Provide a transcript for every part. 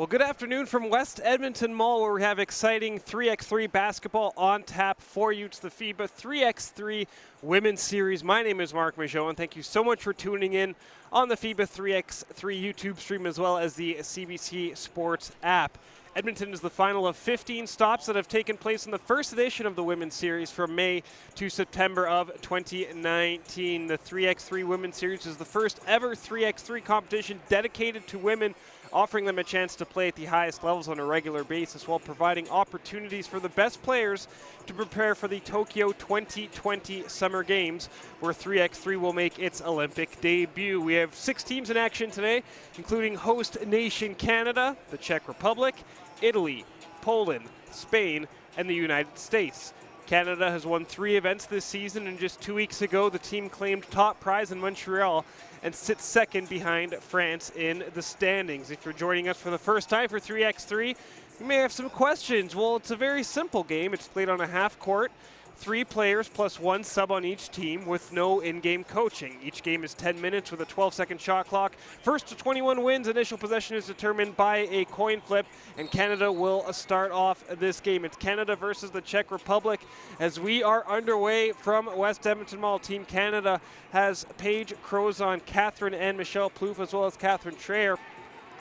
Well, good afternoon from West Edmonton Mall, where we have exciting 3x3 basketball on tap for you. It's the FIBA 3x3 Women's Series. My name is Mark Michaud, and thank you so much for tuning in on the FIBA 3x3 YouTube stream as well as the CBC Sports app. Edmonton is the final of 15 stops that have taken place in the first edition of the Women's Series from May to September of 2019. The 3x3 Women's Series is the first ever 3x3 competition dedicated to women, offering them a chance to play at the highest levels on a regular basis while providing opportunities for the best players to prepare for the Tokyo 2020 Summer Games, where 3x3 will make its Olympic debut. We have 6 teams in action today, including host nation Canada, the Czech Republic, Italy, Poland, Spain, and the United States. Canada has won 3 events this season, and just 2 weeks ago the team claimed top prize in Montreal and sits second behind France in the standings. If you're joining us for the first time for 3x3, you may have some questions. Well, it's a very simple game. It's played on a half court, 3 players plus 1 sub on each team with no in-game coaching. Each game is 10 minutes with a 12-second shot clock. First to 21 wins. Initial possession is determined by a coin flip, and Canada will start off this game. It's Canada versus the Czech Republic as we are underway from West Edmonton Mall. Team Canada has Paige Crozon, Catherine and Michelle Plouffe, as well as Catherine Treyer.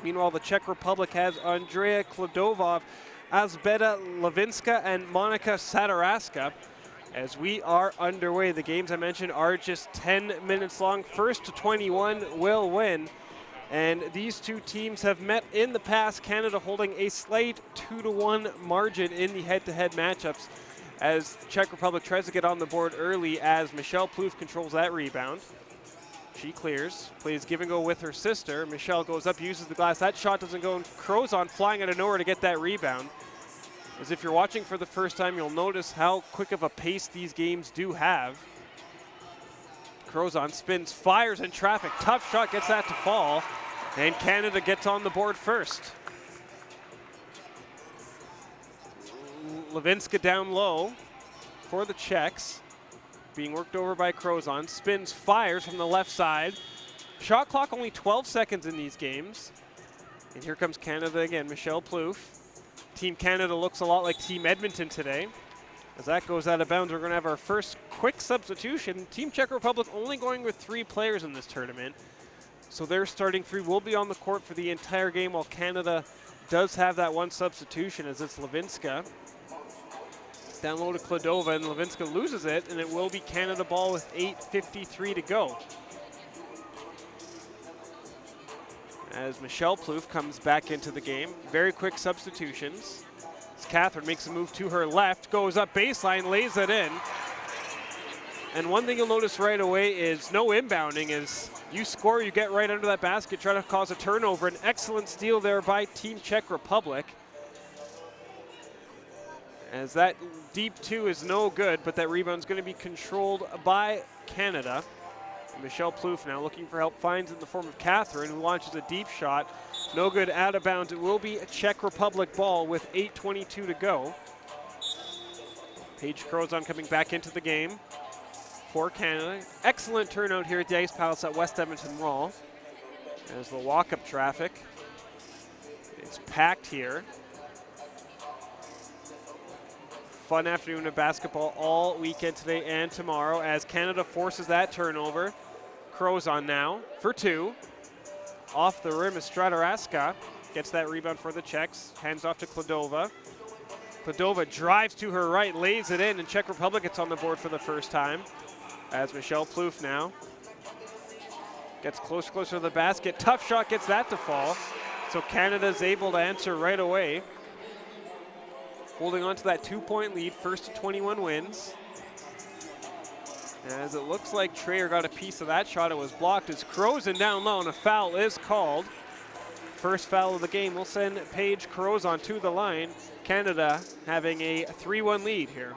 Meanwhile, the Czech Republic has Andrea Klodovov, Azbeta Levinska, and Monika Sadaraska. As we are underway, the games I mentioned are just 10 minutes long. First to 21 will win. And these 2 teams have met in the past, Canada holding a slight 2-1 margin in the head-to-head matchups as the Czech Republic tries to get on the board early as Michelle Plouffe controls that rebound. She clears, plays give and go with her sister. Michelle goes up, uses the glass. That shot doesn't go, and Crozon flying out of nowhere to get that rebound. As if you're watching for the first time, you'll notice how quick of a pace these games do have. Crozon spins, fires in traffic. Tough shot, gets that to fall. And Canada gets on the board first. Levinska down low for the Czechs. Being worked over by Crozon. Spins, fires from the left side. Shot clock only 12 seconds in these games. And here comes Canada again, Michelle Plouffe. Team Canada looks a lot like Team Edmonton today. As that goes out of bounds, we're going to have our first quick substitution. Team Czech Republic only going with 3 players in this tournament. So their starting 3 will be on the court for the entire game, while Canada does have that 1 substitution, as it's Levinska. Down low to Klodova, and Levinska loses it, and it will be Canada ball with 8:53 to go. As Michelle Plouffe comes back into the game. Very quick substitutions. As Catherine makes a move to her left, goes up baseline, lays it in. And one thing you'll notice right away is no inbounding. As you score, you get right under that basket, try to cause a turnover. An excellent steal there by Team Czech Republic. As that deep 2 is no good, but that rebound's going to be controlled by Canada. Michelle Plouffe now looking for help, finds it in the form of Catherine, who launches a deep shot. No good, out of bounds. It will be a Czech Republic ball with 8:22 to go. Paige Crozon coming back into the game for Canada. Excellent turnout here at the Ice Palace at West Edmonton Mall. As the walk-up traffic, it's packed here. Fun afternoon of basketball all weekend today and tomorrow as Canada forces that turnover. Crozon now for 2. Off the rim is Stradaraska. Gets that rebound for the Czechs. Hands off to Klodova. Klodova drives to her right, lays it in, and Czech Republic gets on the board for the first time. As Michelle Plouffe now gets closer to the basket. Tough shot, gets that to fall. So Canada's able to answer right away. Holding on to that 2-point lead, first to 21 wins. As it looks like Treyer got a piece of that shot, it was blocked as Crozon down low, and a foul is called. First foul of the game will send Paige Crozon to the line. Canada having a 3-1 lead here.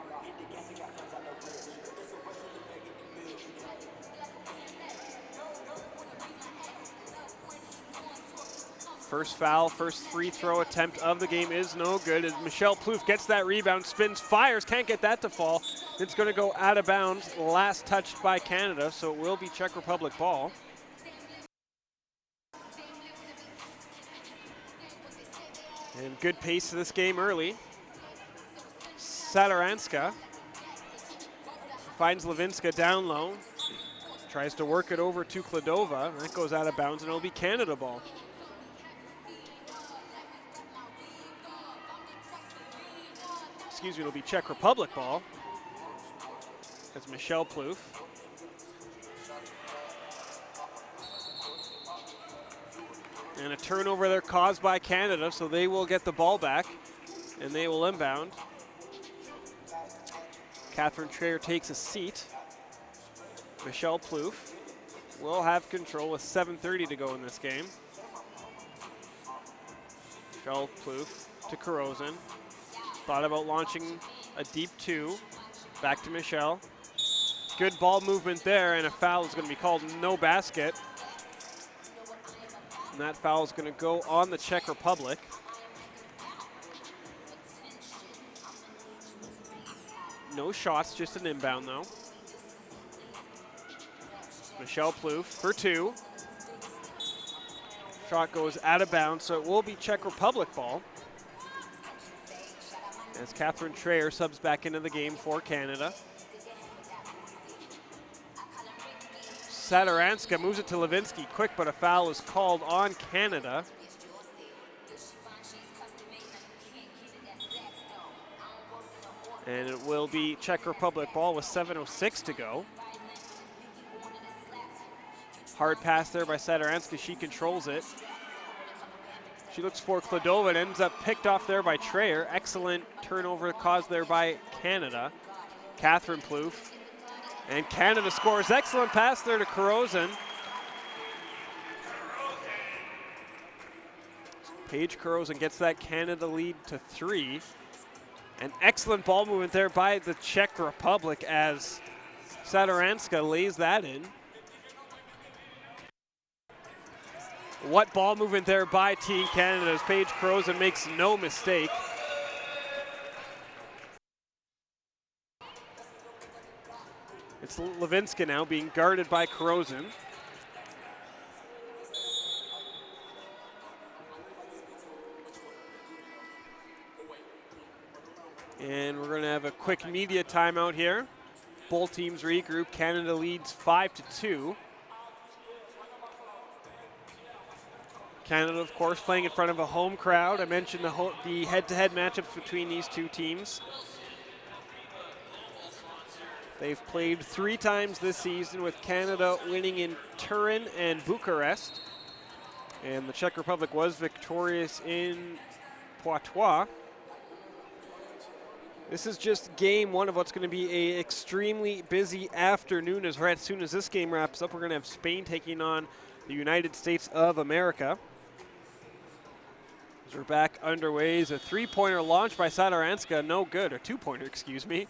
First foul, first free throw attempt of the game is no good as Michelle Plouffe gets that rebound, spins, fires, can't get that to fall. It's going to go out of bounds, last touched by Canada, so it will be Czech Republic ball. And good pace to this game early. Satoranska finds Levinska down low. Tries to work it over to Kladova. That goes out of bounds, and it'll be Canada ball. Excuse me, it'll be Czech Republic ball. That's Michelle Plouffe. And a turnover there caused by Canada, so they will get the ball back, and they will inbound. Catherine Traer takes a seat. Michelle Plouffe will have control with 7:30 to go in this game. Michelle Plouffe to Corozin. Thought about launching a deep two. Back to Michelle. Good ball movement there, and a foul is going to be called. No basket. And that foul is going to go on the Czech Republic. No shots, just an inbound though. Michelle Plouffe for two. Shot goes out of bounds, so it will be Czech Republic ball. As Catherine Traer subs back into the game for Canada. Satoranska moves it to Levinsky quick, but a foul is called on Canada. And it will be Czech Republic ball with 7:06 to go. Hard pass there by Satoranska, she controls it. She looks for Kladova and ends up picked off there by Traer. Excellent turnover caused there by Canada. Catherine Plouffe. And Canada scores. Excellent pass there to Corozin. Paige Corozin gets that Canada lead to 3. An excellent ball movement there by the Czech Republic as Satoranska lays that in. What ball movement there by Team Canada as Paige Corozin makes no mistake. It's Levinska now being guarded by Corozin. And we're going to have a quick media timeout here. Both teams regroup. Canada leads 5-2. Canada, of course, playing in front of a home crowd. I mentioned the head-to-head matchups between these two teams. They've played 3 times this season, with Canada winning in Turin and Bucharest. And the Czech Republic was victorious in Poitiers. This is just game 1 of what's going to be an extremely busy afternoon. As soon as this game wraps up, we're going to have Spain taking on the United States of America. As we're back underway, is a 3-pointer launched by Satoranska, no good, or 2-pointer, excuse me.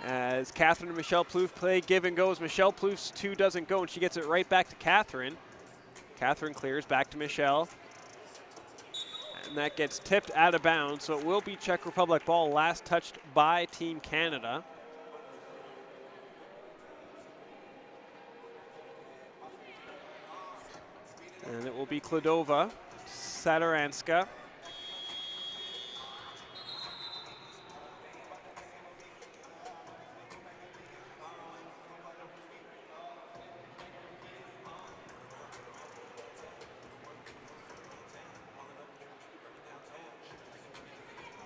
As Catherine and Michelle Plouffe play give and goes. Michelle Plouffe's 2 doesn't go, and she gets it right back to Catherine. Catherine clears back to Michelle. And that gets tipped out of bounds, so it will be Czech Republic ball, last touched by Team Canada. And it will be Kladova, Satoranska.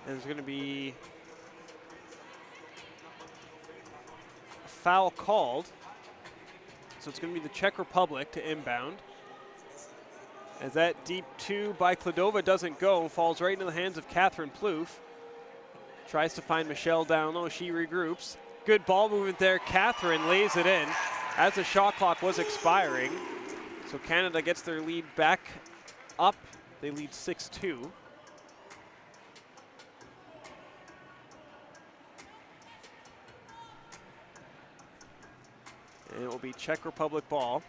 And there's going to be a foul called. So it's going to be the Czech Republic to inbound. As that deep 2 by Kladova doesn't go, falls right into the hands of Catherine Plouffe. Tries to find Michelle down low, she regroups. Good ball movement there, Catherine lays it in as the shot clock was expiring. So Canada gets their lead back up. They lead 6-2. And it will be Czech Republic ball.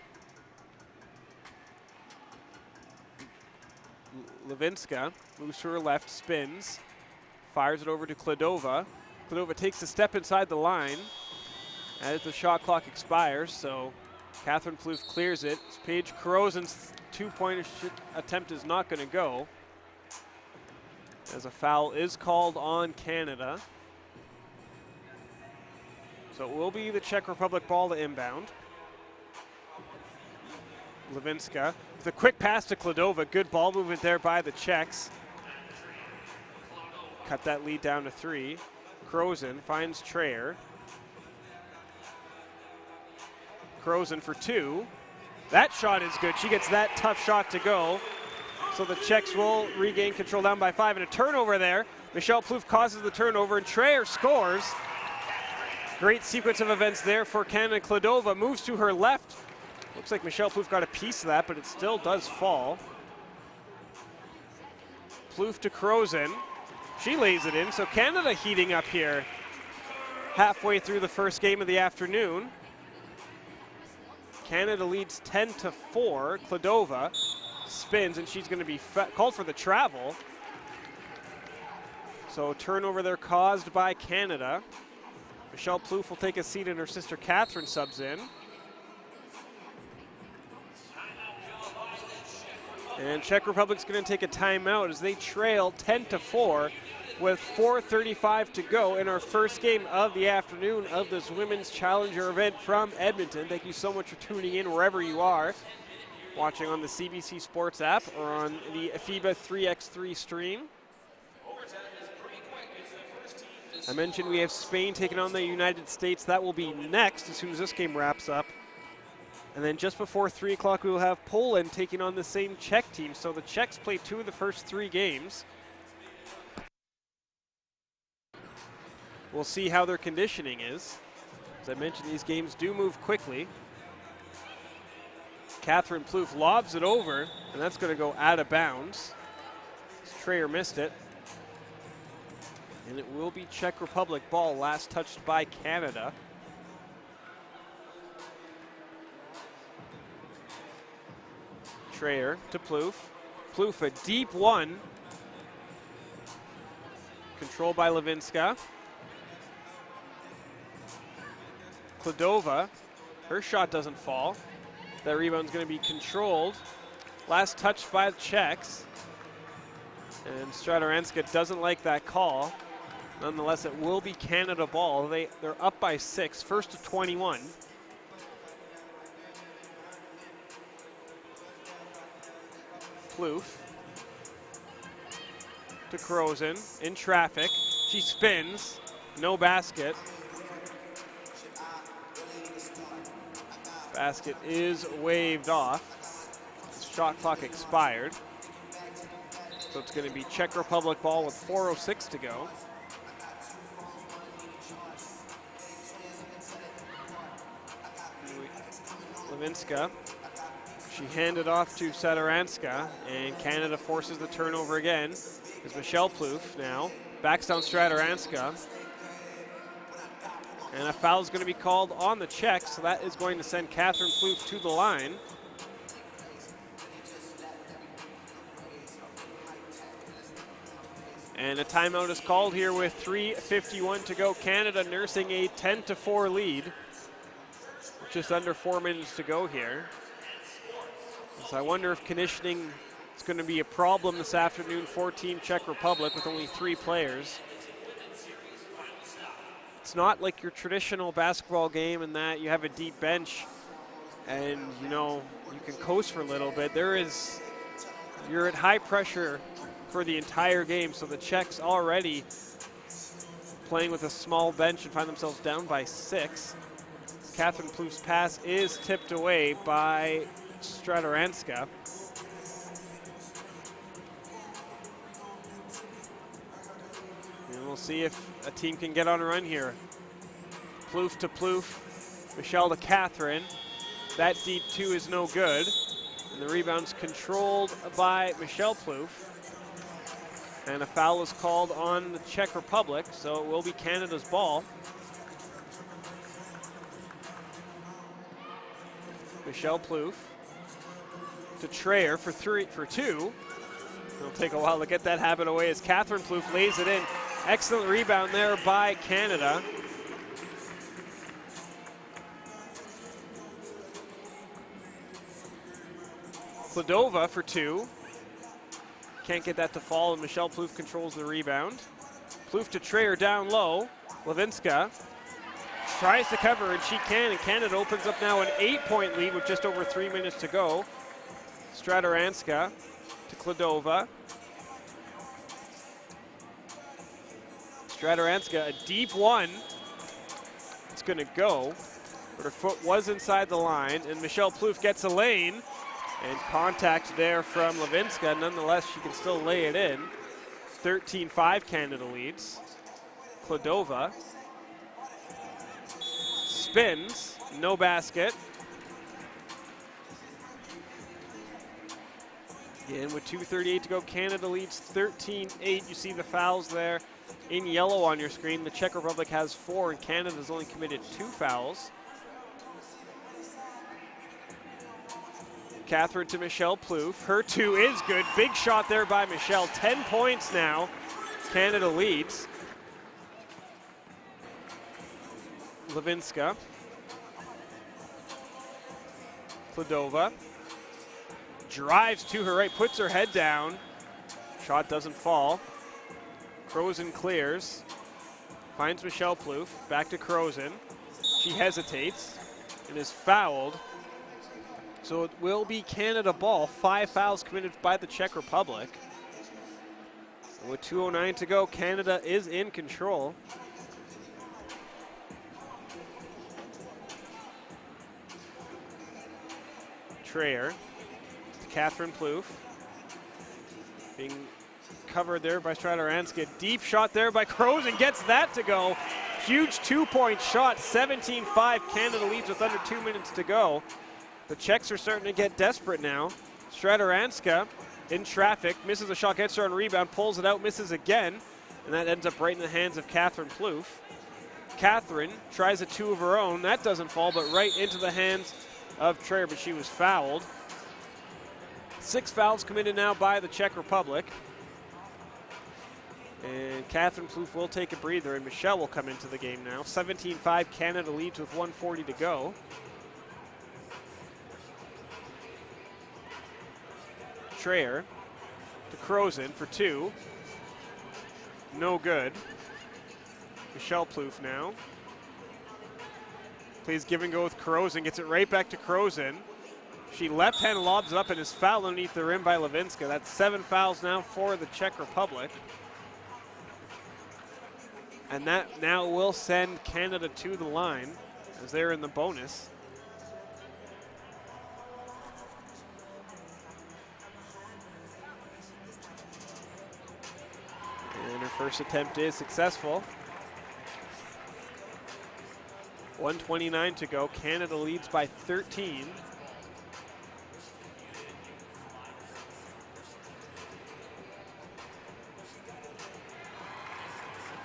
Levinska moves to her left, spins, fires it over to Kladova. Kladova takes a step inside the line as the shot clock expires, so Catherine Plouffe clears it. Paige Corozin's 2-point attempt is not going to go. as a foul is called on Canada. So it will be the Czech Republic ball to inbound. Levinska with a quick pass to Kladova. Good ball movement there by the Czechs. Cut that lead down to 3. Krozen finds Trayer. Krozen for 2. That shot is good. She gets that tough shot to go. So the Czechs will regain control down by 5. And a turnover there. Michelle Plouffe causes the turnover and Trayer scores. Great sequence of events there for Canada. Kladova moves to her left. Looks like Michelle Plouffe got a piece of that, but it still does fall. Plouffe to Krozen. She lays it in, so Canada heating up here halfway through the first game of the afternoon. Canada leads 10-4. Kladova spins, and she's going to be called for the travel. So turnover there caused by Canada. Michelle Plouffe will take a seat, and her sister Catherine subs in. And Czech Republic's going to take a timeout as they trail 10-4 with 4:35 to go in our first game of the afternoon of this Women's Challenger event from Edmonton. Thank you so much for tuning in wherever you are, watching on the CBC Sports app or on the FIBA 3x3 stream. I mentioned we have Spain taking on the United States. That will be next as soon as this game wraps up. And then just before 3 o'clock, we will have Poland taking on the same Czech team. So the Czechs play 2 of the first 3 games. We'll see how their conditioning is. As I mentioned, these games do move quickly. Catherine Plouffe lobs it over, and that's going to go out of bounds. Trayer missed it. And it will be Czech Republic ball, last touched by Canada. Trayer to Plouffe. Plouffe a deep one. Controlled by Levinska. Kladova, her shot doesn't fall. That rebound's going to be controlled. Last touch by the Czechs. And Stradoranska doesn't like that call. Nonetheless, it will be Canada ball. They're up by 6, first to 21. Plouffe to Krozen in traffic. She spins, no basket. Basket is waved off. Shot clock expired. So it's going to be Czech Republic ball with 4:06 to go. Levinska. She handed off to Stradoranska, and Canada forces the turnover again. As Michelle Plouffe now backs down Stradoranska. And a foul is going to be called on the Czechs, so that is going to send Catherine Plouffe to the line. And a timeout is called here with 3:51 to go. Canada nursing a 10-4 lead. Just under 4 minutes to go here. So I wonder if conditioning is going to be a problem this afternoon for Team Czech Republic with only 3 players. It's not like your traditional basketball game in that you have a deep bench and you can coast for a little bit. You're at high pressure for the entire game, so the Czechs already playing with a small bench and find themselves down by 6. Catherine Plouffe's pass is tipped away by Stradoranska. And we'll see if a team can get on a run here. Plouffe to Plouffe, Michelle to Catherine. That deep 2 is no good. And the rebound's controlled by Michelle Plouffe. And a foul is called on the Czech Republic, so it will be Canada's ball. Michelle Plouffe to Trayer for 2. It'll take a while to get that habit away as Catherine Plouffe lays it in. Excellent rebound there by Canada. Kladova for 2. Can't get that to fall, and Michelle Plouffe controls the rebound. Plouffe to Trayer down low. Levinska tries to cover, and she can, and Canada opens up now an 8-point lead with just over 3 minutes to go. Stratoranska to Kladova. Stratoranska, a deep one. It's going to go, but her foot was inside the line, and Michelle Plouffe gets a lane, and contact there from Levinska. Nonetheless, she can still lay it in. 13-5 Canada leads. Kladova spins, no basket. Again, with 2:38 to go, Canada leads 13-8. You see the fouls there in yellow on your screen. The Czech Republic has 4, and Canada's only committed 2 fouls. Catherine to Michelle Plouffe. Her 2 is good. Big shot there by Michelle. 10 points now. Canada leads. Levinska. Kladova. Drives to her right, puts her head down. Shot doesn't fall. Crozen clears. Finds Michelle Plouffe. Back to Crozen. She hesitates and is fouled. So it will be Canada ball. 5 fouls committed by the Czech Republic. And with 2:09 to go, Canada is in control. Trayer to Catherine Plouffe. Being covered there by Stratoranska. Deep shot there by Crozen. Gets that to go. Huge 2-point shot. 17-5. Canada leads with under 2 minutes to go. The Czechs are starting to get desperate now. Stratoranska in traffic, misses a shot, gets her on rebound, pulls it out, misses again, and that ends up right in the hands of Catherine Plouffe. Catherine tries a 2 of her own. That doesn't fall, but right into the hands of Trayer, but she was fouled. 6 fouls committed now by the Czech Republic. And Catherine Plouffe will take a breather, and Michelle will come into the game now. 17-5, Canada leads with 1:40 to go. Trayer to Crozen for 2. No good. Michelle Plouffe now. Plays give and go with Crozen, gets it right back to Crozen. She left-hand lobs it up and is fouled underneath the rim by Levinska. That's 7 fouls now for the Czech Republic. And that now will send Canada to the line as they're in the bonus. And her first attempt is successful. 1:29 to go. Canada leads by 13.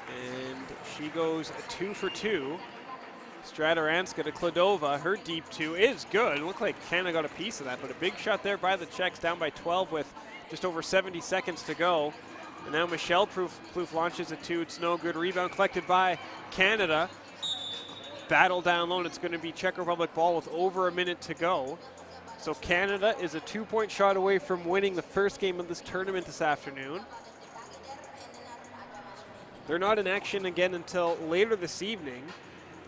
And she goes 2 for 2. Stratoranska to Kladova. Her deep 2 is good. It looked like Canada got a piece of that, but a big shot there by the Czechs, down by 12 with just over 70 seconds to go. And now Michelle Plouffe launches a 2. It's no good. Rebound collected by Canada. Battle down low, and it's going to be Czech Republic ball with over a minute to go. So Canada is a 2-point shot away from winning the first game of this tournament this afternoon. They're not in action again until later this evening,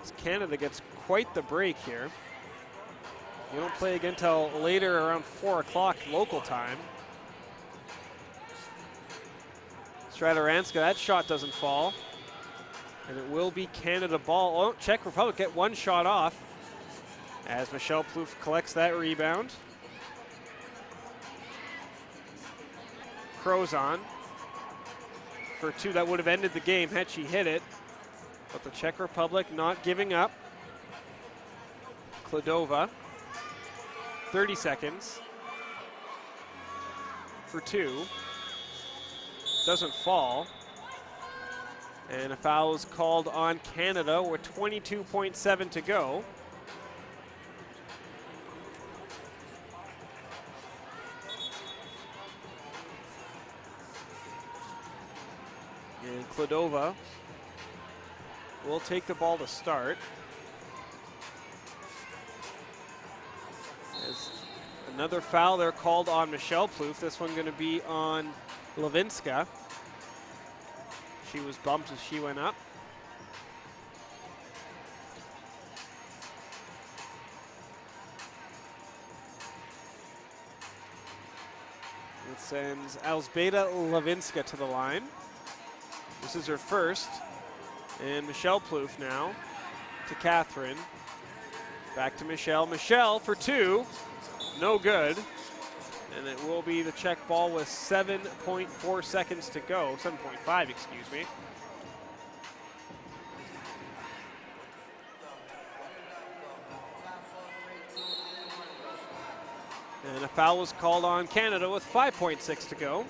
as Canada gets quite the break here. You don't play again until later, around 4 o'clock local time. Stratoranska, that shot doesn't fall. And it will be Canada ball. Oh, Czech Republic get 1 shot off as Michelle Plouffe collects that rebound. Crozen for 2. That would have ended the game had she hit it. But the Czech Republic not giving up. Kladova, 30 seconds for 2. Doesn't fall. And a foul is called on Canada with 22.7 to go. And Kladova will take the ball to start. As another foul there called on Michelle Plouffe. This one going to be on Levinska. She was bumped as she went up. It sends Elzbieta Levinska to the line. This is her first. And Michelle Plouffe now to Catherine. Back to Michelle. Michelle for two. No good. And it will be the Czech ball with 7.4 seconds to go. 7.5, excuse me. And a foul was called on Canada with 5.6 to go.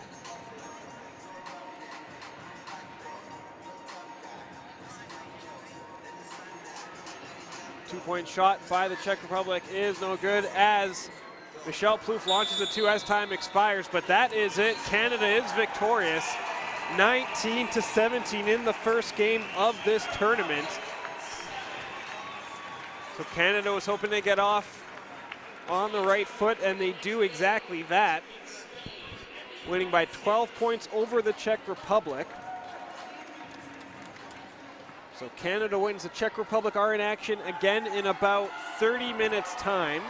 Two-point shot by the Czech Republic is no good as Michelle Plouffe launches a two as time expires, but that is it. Canada is victorious, 19-17 in the first game of this tournament. So Canada was hoping to get off on the right foot, and they do exactly that, winning by 12 points over the Czech Republic. So Canada wins. The Czech Republic are in action again in about 30 minutes time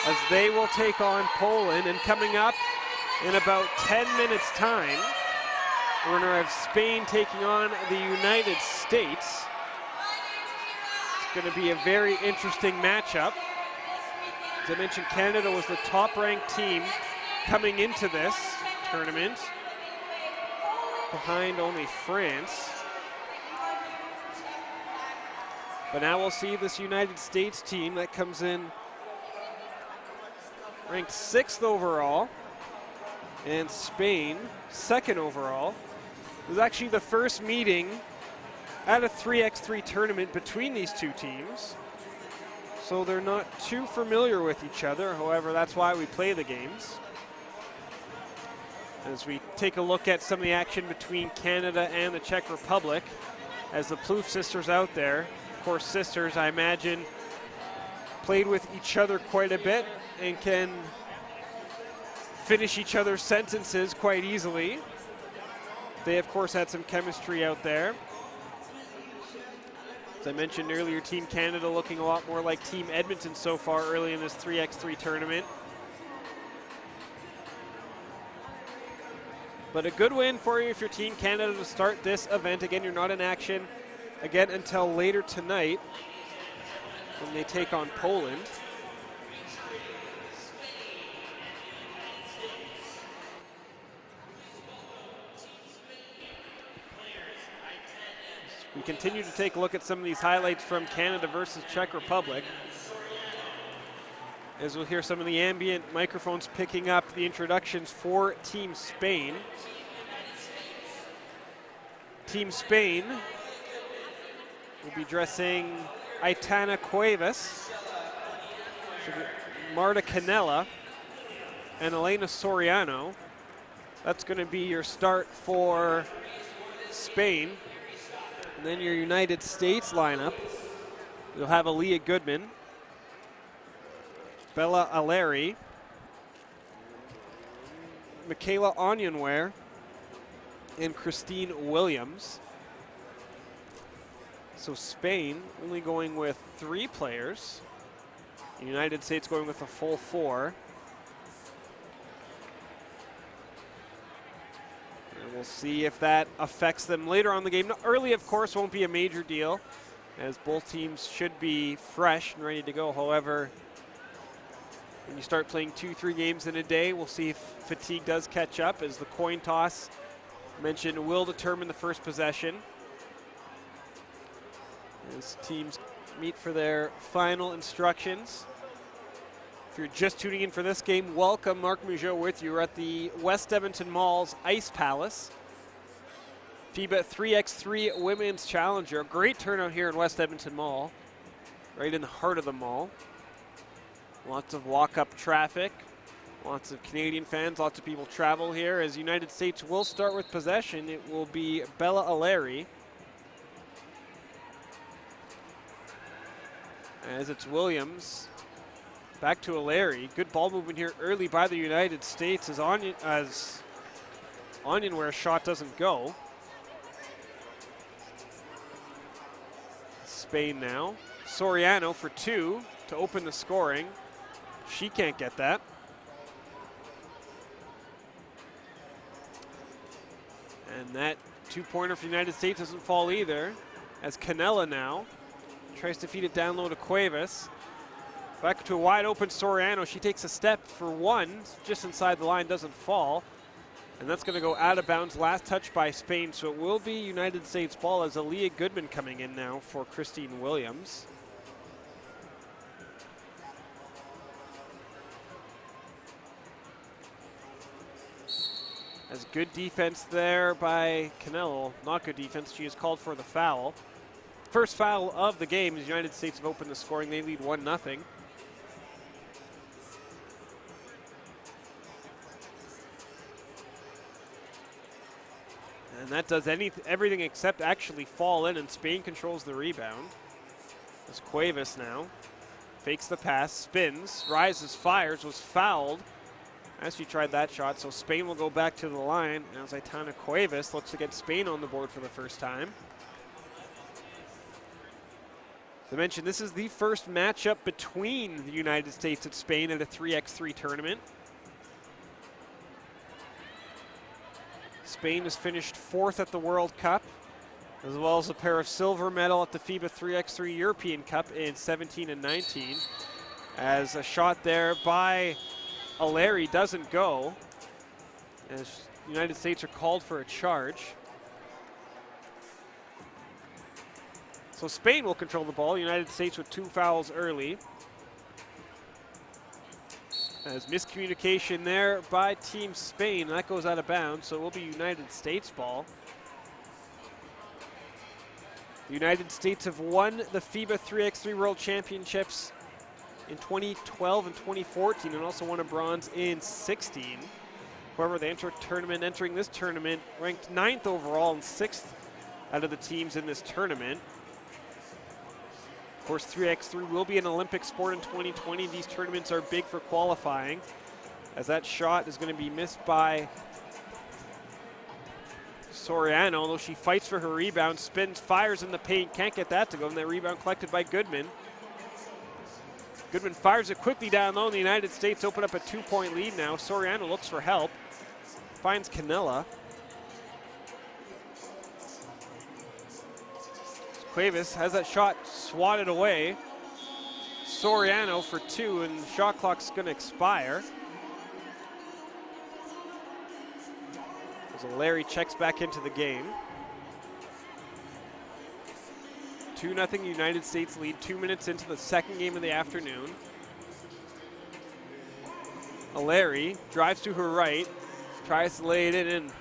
as they will take on Poland. And coming up in about 10 minutes time, we're going to have Spain taking on the United States. It's going to be a very interesting matchup. As I mentioned, Canada was the top-ranked team coming into this tournament, behind only France. But now we'll see this United States team that comes in ranked 6th overall, and Spain 2nd overall. It was actually the first meeting at a 3x3 tournament between these two teams. So they're not too familiar with each other. However, that's why we play the games. As we take a look at some of the action between Canada and the Czech Republic, as the Plouffe sisters out there, of course sisters, I imagine, played with each other quite a bit and can finish each other's sentences quite easily. They, of course, had some chemistry out there. As I mentioned earlier, Team Canada looking a lot more like Team Edmonton so far early in this 3x3 tournament. But a good win for you if you're Team Canada to start this event. Again, you're not in action again until later tonight when they take on Poland. We continue to take a look at some of these highlights from Canada versus Czech Republic, as we'll hear some of the ambient microphones picking up the introductions for Team Spain. Team Spain will be dressing Aitana Cuevas, Marta Canella, and Elena Soriano. That's going to be your start for Spain. And then your United States lineup, you'll have Aaliyah Goodman, Bella Aleri, Michaela Onyenware, and Christine Williams. So Spain only going with 3 players. The United States going with a full 4. We'll see if that affects them later on in the game. Early, of course, won't be a major deal, as both teams should be fresh and ready to go. However, when you start playing 2-3 games in a day, we'll see if fatigue does catch up, as the coin toss mentioned will determine the first possession, as teams meet for their final instructions. If you're just tuning in for this game, welcome. Mark Mougeot with you. We're at the West Edmonton Mall's Ice Palace. FIBA 3x3 Women's Challenger. A great turnout here in West Edmonton Mall, right in the heart of the mall. Lots of walk-up traffic, lots of Canadian fans, lots of people travel here. As United States will start with possession, it will be Bella Aleri. As it's Williams. Back to Aleri. Good ball movement here early by the United States as Onionware shot doesn't go. Spain now. Soriano for 2 to open the scoring. She can't get that. And that 2-pointer for the United States doesn't fall either, as Canella now tries to feed it down low to Cuevas. Back to a wide open Soriano. She takes a step for 1, just inside the line, doesn't fall. And that's going to go out of bounds. Last touch by Spain, so it will be United States ball as Aaliyah Goodman coming in now for Christine Williams. As good defense there by Canelo. Not good defense. She is called for the foul. First foul of the game as United States have opened the scoring. They lead 1-0. And that does everything except actually fall in, and Spain controls the rebound. As Cuevas now fakes the pass, spins, rises, fires, was fouled as she tried that shot. So Spain will go back to the line. Now Zaitana Cuevas looks to get Spain on the board for the first time. As I mentioned, this is the first matchup between the United States and Spain at a 3x3 tournament. Spain has finished 4th at the World Cup, as well as a pair of silver medal at the FIBA 3x3 European Cup in 17 and 19. As a shot there by O'Leary doesn't go, as the United States are called for a charge. So Spain will control the ball. United States with 2 fouls early. As miscommunication there by Team Spain. That goes out of bounds, so it will be United States ball. The United States have won the FIBA 3x3 World Championships in 2012 and 2014, and also won a bronze in 16. However, they entering this tournament ranked 9th overall and 6th out of the teams in this tournament. Of course, 3x3 will be an Olympic sport in 2020. These tournaments are big for qualifying, as that shot is going to be missed by Soriano, although she fights for her rebound, spins, fires in the paint, can't get that to go, and that rebound collected by Goodman. Goodman fires it quickly down low, and the United States open up a 2-point lead now. Soriano looks for help, finds Canella. Cuevas has that shot swatted away. Soriano for 2, and the shot clock's going to expire. As Larry checks back into the game. 2-0 United States lead, 2 minutes into the second game of the afternoon. Larry drives to her right, tries to lay it in, and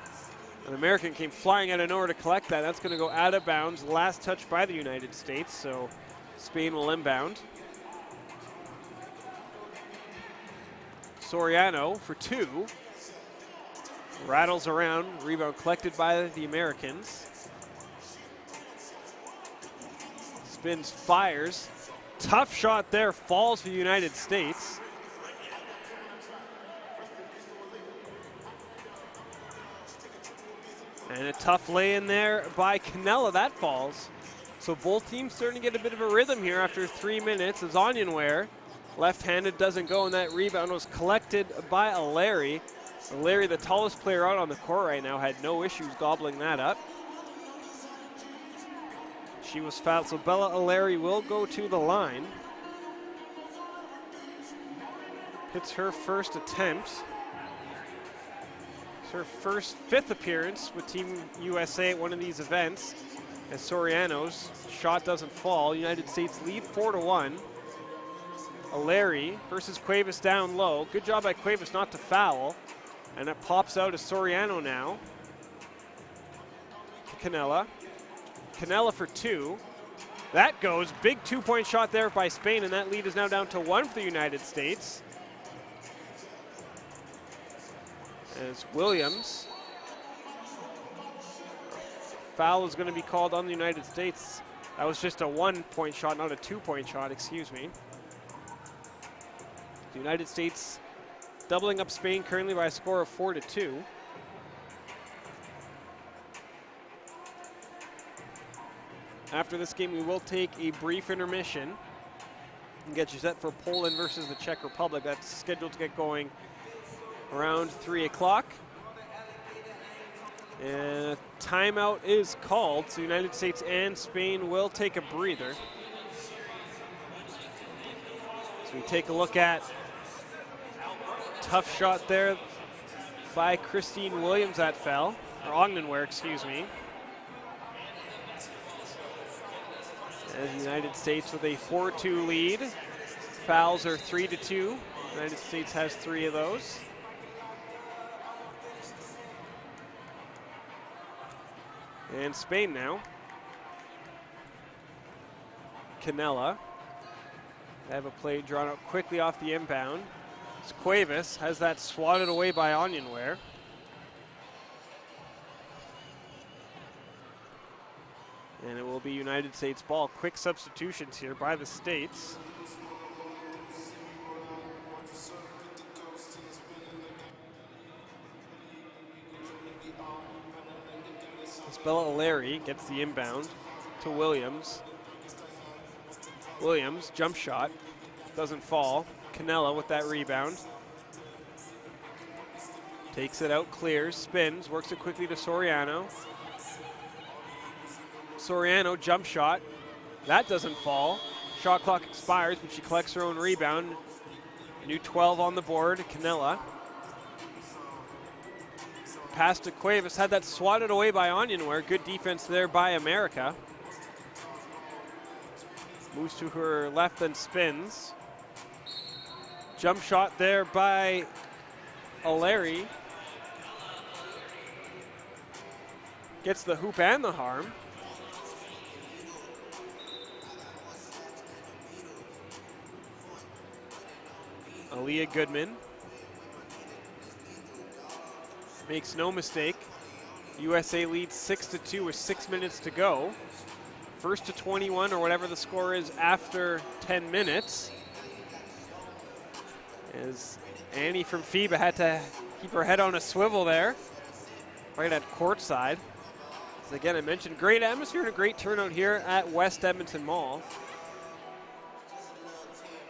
an American came flying out of nowhere to collect that. That's going to go out of bounds. Last touch by the United States, so Spain will inbound. Soriano for 2. Rattles around, rebound collected by the Americans. Spins, fires. Tough shot there, falls for the United States. And a tough lay in there by Canella, that falls. So both teams starting to get a bit of a rhythm here after 3 minutes as Onionware, left-handed, doesn't go, and that rebound was collected by O'Leary. O'Leary, the tallest player out on the court right now, had no issues gobbling that up. She was fouled, so Bella O'Leary will go to the line. It's her first attempt. Her fifth appearance with Team USA at one of these events, as Soriano's shot doesn't fall. United States lead 4-1. O'Leary versus Cuevas down low. Good job by Cuevas not to foul. And it pops out to Soriano now. To Canella. Canella for 2. That goes. Big 2-point shot there by Spain, and that lead is now down to 1 for the United States. As Williams, foul is going to be called on the United States. That was just a 1-point shot, not a 2-point shot, excuse me. The United States doubling up Spain currently by a score of 4-2. After this game, we will take a brief intermission and get you set for Poland versus the Czech Republic. That's scheduled to get going around 3 o'clock. And a timeout is called, so United States and Spain will take a breather. So we take a look at tough shot there by Christine Williams that fell, or Ognenware, excuse me. As the United States with a 4-2 lead. Fouls are 3-2. United States has 3 of those. And Spain now. Canella. They have a play drawn up quickly off the inbound. Cuevas has that swatted away by Ognenware. And it will be United States ball. Quick substitutions here by the States. Isabella O'Leary gets the inbound to Williams. Williams, jump shot, doesn't fall. Canella with that rebound. Takes it out, clears, spins, works it quickly to Soriano. Soriano, jump shot. That doesn't fall. Shot clock expires, but she collects her own rebound. New 12 on the board, Canella. Pass to Cuevas, had that swatted away by Ognenware. Good defense there by America. Moves to her left and spins. Jump shot there by O'Leary. Gets the hoop and the harm. Aaliyah Goodman makes no mistake. USA leads 6-2 with 6 minutes to go. First to 21 or whatever the score is after 10 minutes. As Annie from FIBA had to keep her head on a swivel there, right at courtside. As again, I mentioned, great atmosphere and a great turnout here at West Edmonton Mall.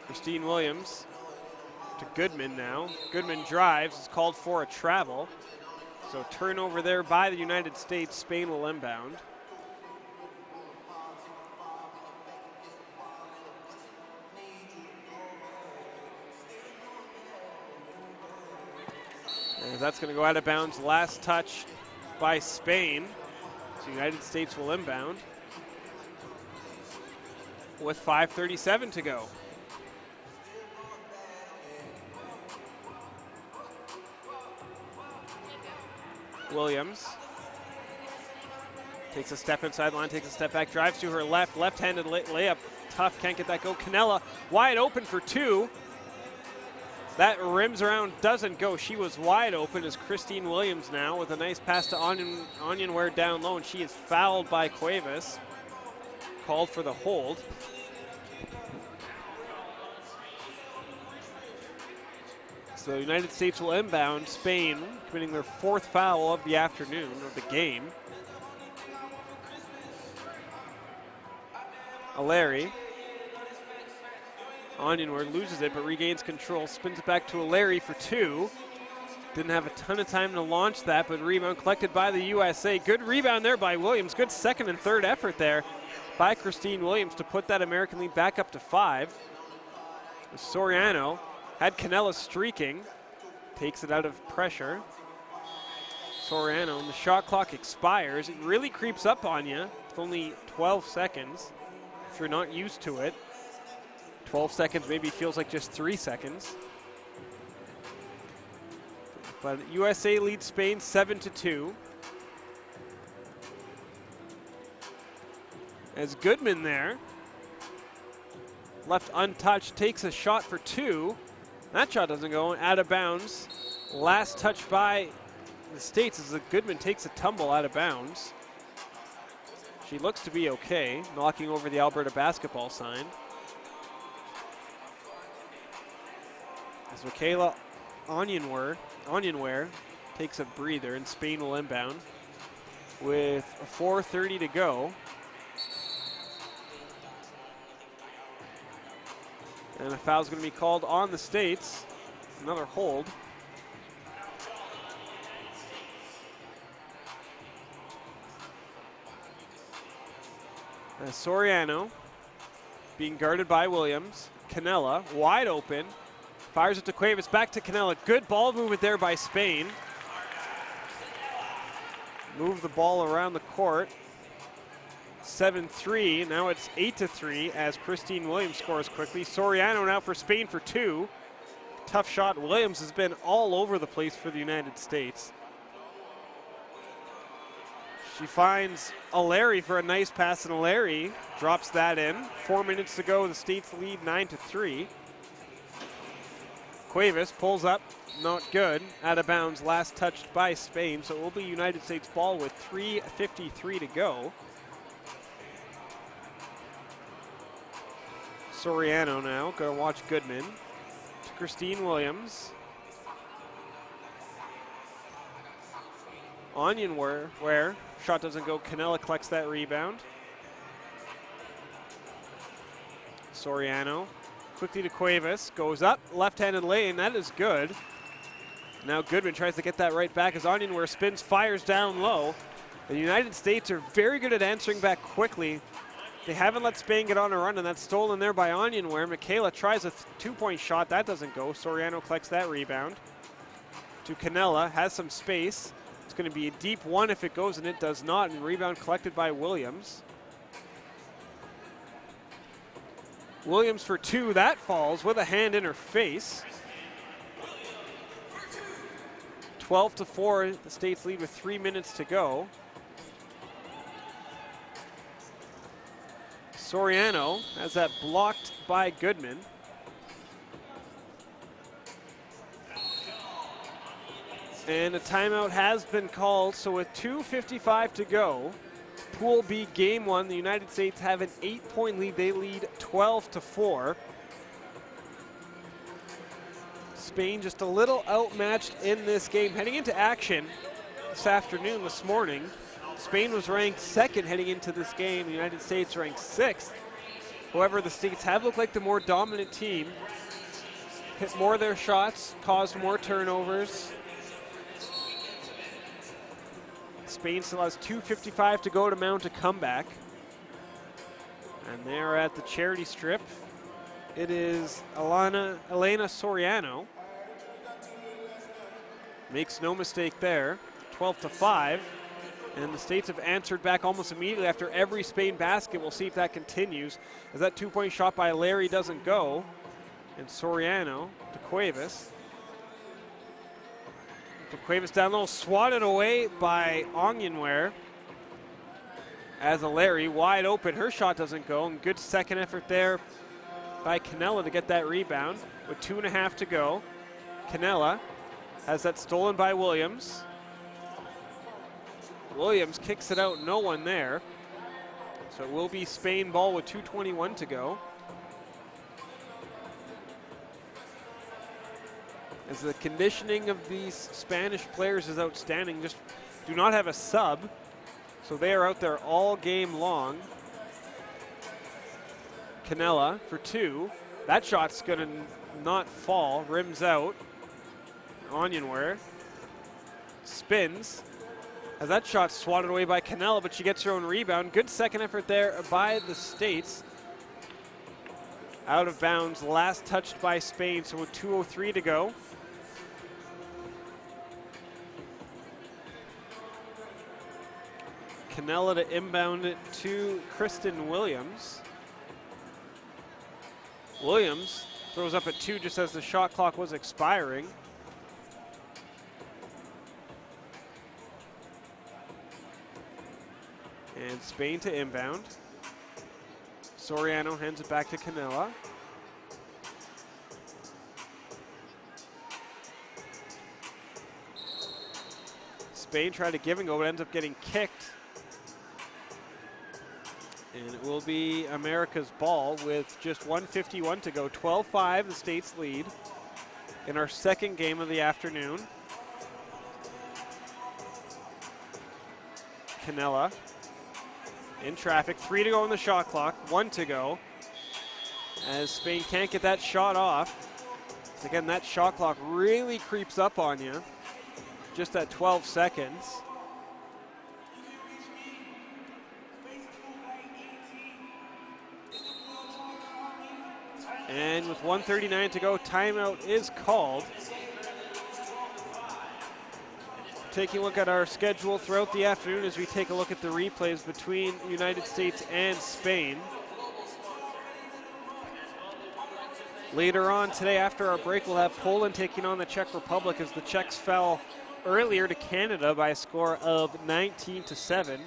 Christine Williams to Goodman now. Goodman drives, is called for a travel. So turnover there by the United States. Spain will inbound. And that's going to go out of bounds. Last touch by Spain. So United States will inbound with 5:37 to go. Williams takes a step inside line, takes a step back, drives to her left, left-handed layup, tough, can't get that go. Canella wide open for 2. That rims around, doesn't go. She was wide open as Christine Williams now with a nice pass to Ognenware down low, and she is fouled by Cuevas. Called for the hold. So the United States will inbound. Spain committing their 4th foul of the afternoon, of the game. O'Leary. Ognenware loses it, but regains control. Spins it back to O'Leary for 2. Didn't have a ton of time to launch that, but rebound collected by the USA. Good rebound there by Williams. Good second and third effort there by Christine Williams to put that American lead back up to 5. Soriano had Canella streaking. Takes it out of pressure. Soriano, and the shot clock expires. It really creeps up on you. It's only 12 seconds if you're not used to it. 12 seconds maybe feels like just 3 seconds. But USA leads Spain 7-2. As Goodman there, left untouched, takes a shot for 2. That shot doesn't go, out of bounds. Last touch by the States as Goodman takes a tumble out of bounds. She looks to be okay, knocking over the Alberta basketball sign. As Michaela Ognenware takes a breather, and Spain will inbound with 4:30 to go. And a foul's going to be called on the States. Another hold. Soriano being guarded by Williams. Canella wide open. Fires it to Cuevas, back to Canella. Good ball movement there by Spain. Move the ball around the court. 7-3, now it's 8-3 as Christine Williams scores quickly. Soriano now for Spain for 2. Tough shot. Williams has been all over the place for the United States. She finds O'Leary for a nice pass, and O'Leary drops that in. 4 minutes to go, the States lead 9-3. Cuevas pulls up, not good. Out of bounds, last touched by Spain, so it will be United States ball with 3:53 to go. Soriano now, gonna watch Goodman. To Christine Williams. Onion where shot doesn't go, Canella collects that rebound. Soriano, quickly to Cuevas, goes up, left-handed lane, that is good. Now Goodman tries to get that right back as Onionware spins, fires down low. The United States are very good at answering back quickly. They haven't let Spain get on a run, and that's stolen there by Onionware. Michaela tries a two-point shot. That doesn't go. Soriano collects that rebound. To Canella, has some space. It's going to be a deep one if it goes, and it does not. And rebound collected by Williams. Williams for 2. That falls with a hand in her face. 12-4, the States lead with 3 minutes to go. Soriano has that blocked by Goodman. And a timeout has been called, so with 2:55 to go, Pool B game 1, the United States have an 8-point lead. They lead 12-4. Spain just a little outmatched in this game. Heading into action this morning, Spain was ranked 2nd heading into this game. The United States ranked 6th. However, the States have looked like the more dominant team. Hit more of their shots, caused more turnovers. Spain still has 2:55 to go to mount a comeback. And they're at the charity strip. It is Elena Soriano. Makes no mistake there. 12-5. And the States have answered back almost immediately after every Spain basket. We'll see if that continues, as that two-point shot by Larry doesn't go. And Soriano to Cuevas. Cuevas down low, swatted away by Onionware. As Larry wide open, her shot doesn't go. And good second effort there by Canella to get that rebound with 2.5 to go. Canella has that stolen by Williams. Williams kicks it out, no one there. So it will be Spain ball with 2:21 to go. As the conditioning of these Spanish players is outstanding, just do not have a sub. So they are out there all game long. Canella for 2. That shot's gonna not fall, rims out. Onionware spins. As that shot swatted away by Canella, but she gets her own rebound. Good second effort there by the States. Out of bounds, last touched by Spain, so with 2:03 to go. Canella to inbound it to Kristen Williams. Williams throws up at 2 just as the shot clock was expiring. And Spain to inbound. Soriano hands it back to Canella. Spain tried to give and go, but ends up getting kicked. And it will be America's ball with just 1:51 to go. 12-5, the States lead in our second game of the afternoon. Canella in traffic, 3 to go on the shot clock, 1 to go. as Spain can't get that shot off. So again, that shot clock really creeps up on you just at 12 seconds. And with 1:39 to go, timeout is called. Taking a look at our schedule throughout the afternoon as we take a look at the replays between the United States and Spain. Later on today, after our break, we'll have Poland taking on the Czech Republic as the Czechs fell earlier to Canada by a score of 19-7.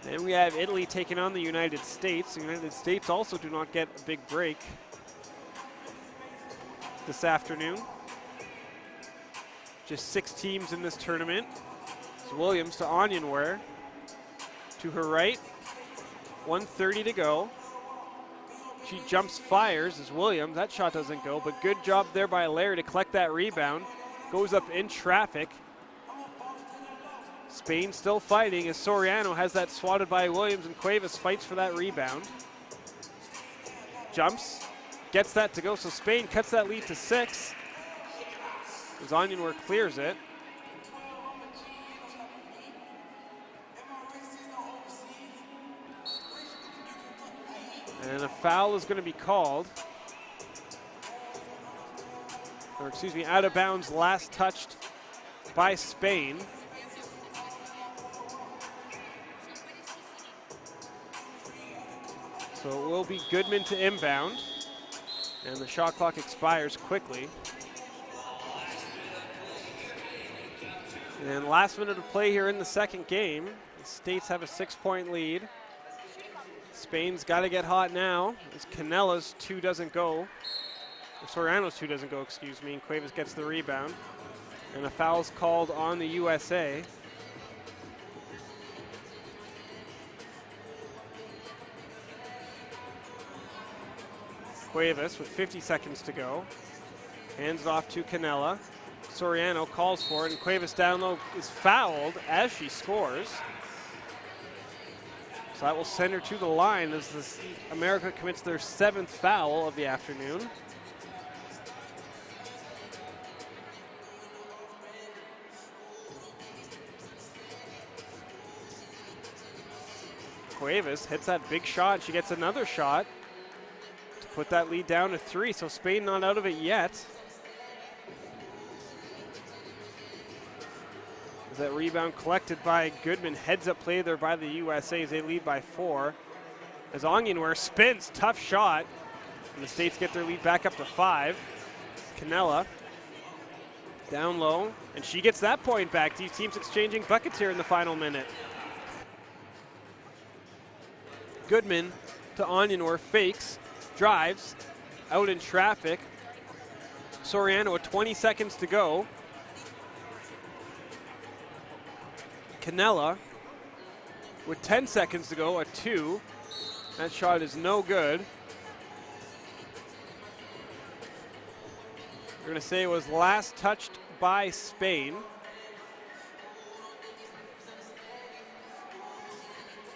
Then we have Italy taking on the United States. The United States also do not get a big break this afternoon. Just 6 teams in this tournament. It's Williams to Onyenware. To her right, 1:30 to go. She jumps, fires as Williams. That shot doesn't go, but good job there by Larry to collect that rebound. Goes up in traffic. Spain still fighting as Soriano has that swatted by Williams, and Cuevas fights for that rebound. Jumps, gets that to go, so Spain cuts that lead to 6. As Onyenware clears it. And a foul is going to be called. Or excuse me, out of bounds, last touched by Spain. So it will be Goodman to inbound. And the shot clock expires quickly. And last minute of play here in the second game. The States have a 6-point lead. Spain's got to get hot now as Canella's 2 doesn't go. Or Soriano's 2 doesn't go, excuse me, and Cuevas gets the rebound. And a foul's called on the USA. Cuevas with 50 seconds to go. Hands it off to Canella. Soriano calls for it, and Cuevas down low is fouled as she scores. So that will send her to the line as America commits their 7th foul of the afternoon. Cuevas hits that big shot. She gets another shot to put that lead down to 3. So Spain not out of it yet. As that rebound collected by Goodman, heads up play there by the USA as they lead by 4. As Onyenware spins, tough shot. And the States get their lead back up to 5. Canella down low, and she gets that point back. These teams exchanging buckets here in the final minute. Goodman to Onyenware, fakes, drives, out in traffic. Soriano with 20 seconds to go. Canella with 10 seconds to go, a 2. That shot is no good. We're going to say it was last touched by Spain.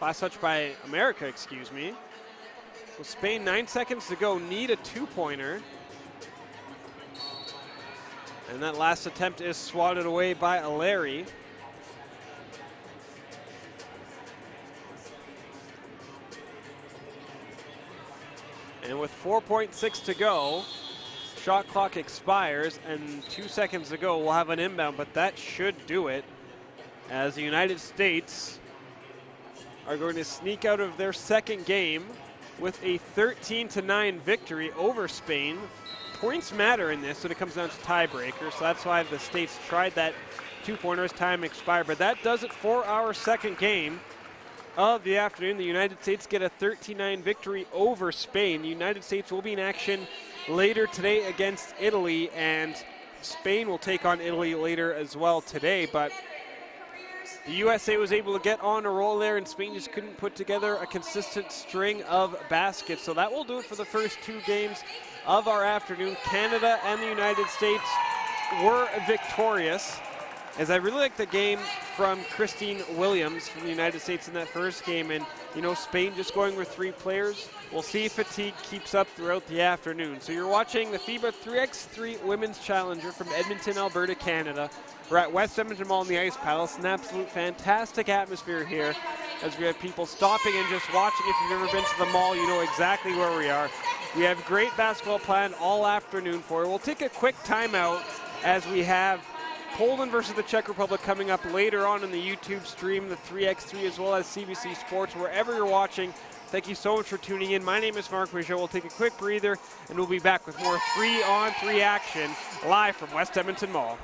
Last touch by America, excuse me. So Spain, 9 seconds to go, need a 2-pointer. And that last attempt is swatted away by Aleri. And with 4.6 to go, shot clock expires, and 2 seconds to go, we'll have an inbound, but that should do it, as the United States are going to sneak out of their second game with a 13-9 victory over Spain. Points matter in this when it comes down to tiebreakers, so that's why the States tried that 2-pointer as time expired, but that does it for our second game of the afternoon. The United States get a 13-9 victory over Spain. The United States will be in action later today against Italy, and Spain will take on Italy later as well today, but the USA was able to get on a roll there, and Spain just couldn't put together a consistent string of baskets. So that will do it for the first 2 games of our afternoon. Canada and the United States were victorious. as I really like the game from Christine Williams from the United States in that first game. And, you know, Spain just going with 3 players. We'll see if fatigue keeps up throughout the afternoon. So you're watching the FIBA 3x3 Women's Challenger from Edmonton, Alberta, Canada. We're at West Edmonton Mall in the Ice Palace. An absolute fantastic atmosphere here as we have people stopping and just watching. If you've ever been to the mall, you know exactly where we are. We have great basketball planned all afternoon for you. We'll take a quick timeout as we have Poland versus the Czech Republic coming up later on in the YouTube stream, the 3x3, as well as CBC Sports, wherever you're watching. Thank you so much for tuning in. My name is Mark Rougeau. We'll take a quick breather, and we'll be back with more 3-on-3 action live from West Edmonton Mall.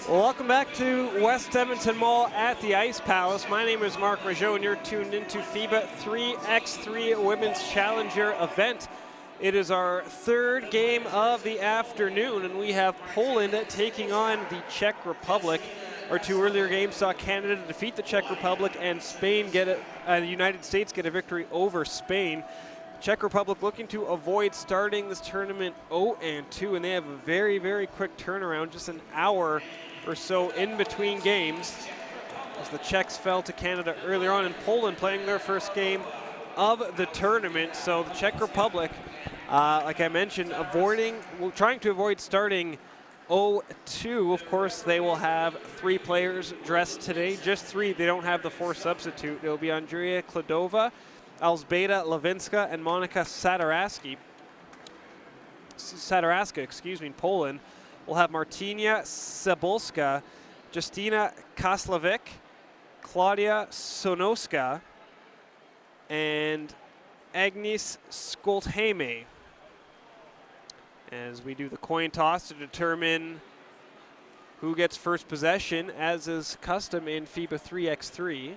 Well, welcome back to West Edmonton Mall at the Ice Palace. My name is Mark Majot, and you're tuned into FIBA 3x3 Women's Challenger event. It is our third game of the afternoon, and we have Poland taking on the Czech Republic. Our two earlier games saw Canada defeat the Czech Republic and Spain the United States get a victory over Spain. Czech Republic looking to avoid starting this tournament 0-2, and they have a very, very quick turnaround, just an hour or so in between games, as the Czechs fell to Canada earlier on, and Poland playing their first game of the tournament. So the Czech Republic, like I mentioned, trying to avoid starting 0-2. Of course, they will have 3 players dressed today, just 3. They don't have the 4th substitute. It will be Andrea Kladova, Elżbieta Lewinska, and Monika Sataraska, in Poland. We'll have Martyna Cebolska, Justyna Kaslewicz, Klaudia Sonowska, and Agnes Skoltheme, as we do the coin toss to determine who gets first possession, as is custom in FIBA 3x3.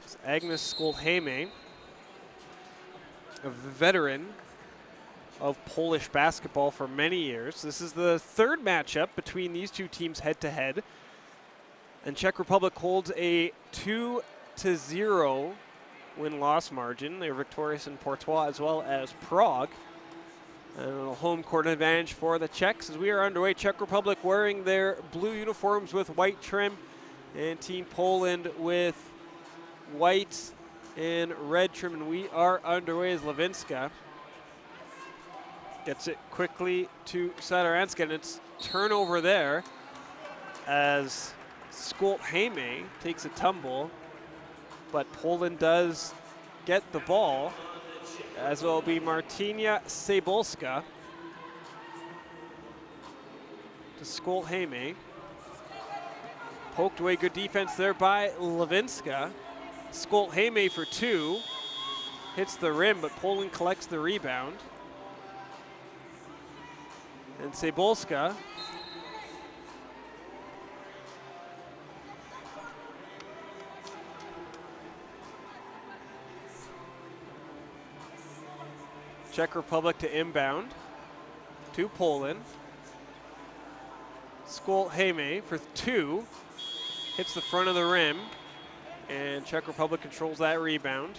It's Agnes Skoltheme, a veteran of Polish basketball for many years. This is the third matchup between these two teams head-to-head. And Czech Republic holds a 2-0 win-loss margin. They were victorious in Portois as well as Prague. And a home court advantage for the Czechs as we are underway. Czech Republic wearing their blue uniforms with white trim, and Team Poland with white and red trim, and we are underway as Lewinska gets it quickly to Satoranska, and it's turnover there as Skoltheme takes a tumble, but Poland does get the ball, as will be Martyna Cebolska to Skoltheme. Poked away, good defense there by Lewinska. Skoltheme for 2, hits the rim, but Poland collects the rebound. And Cebolska Czech Republic to inbound to Poland. Skoltheme for 2, hits the front of the rim, and Czech Republic controls that rebound.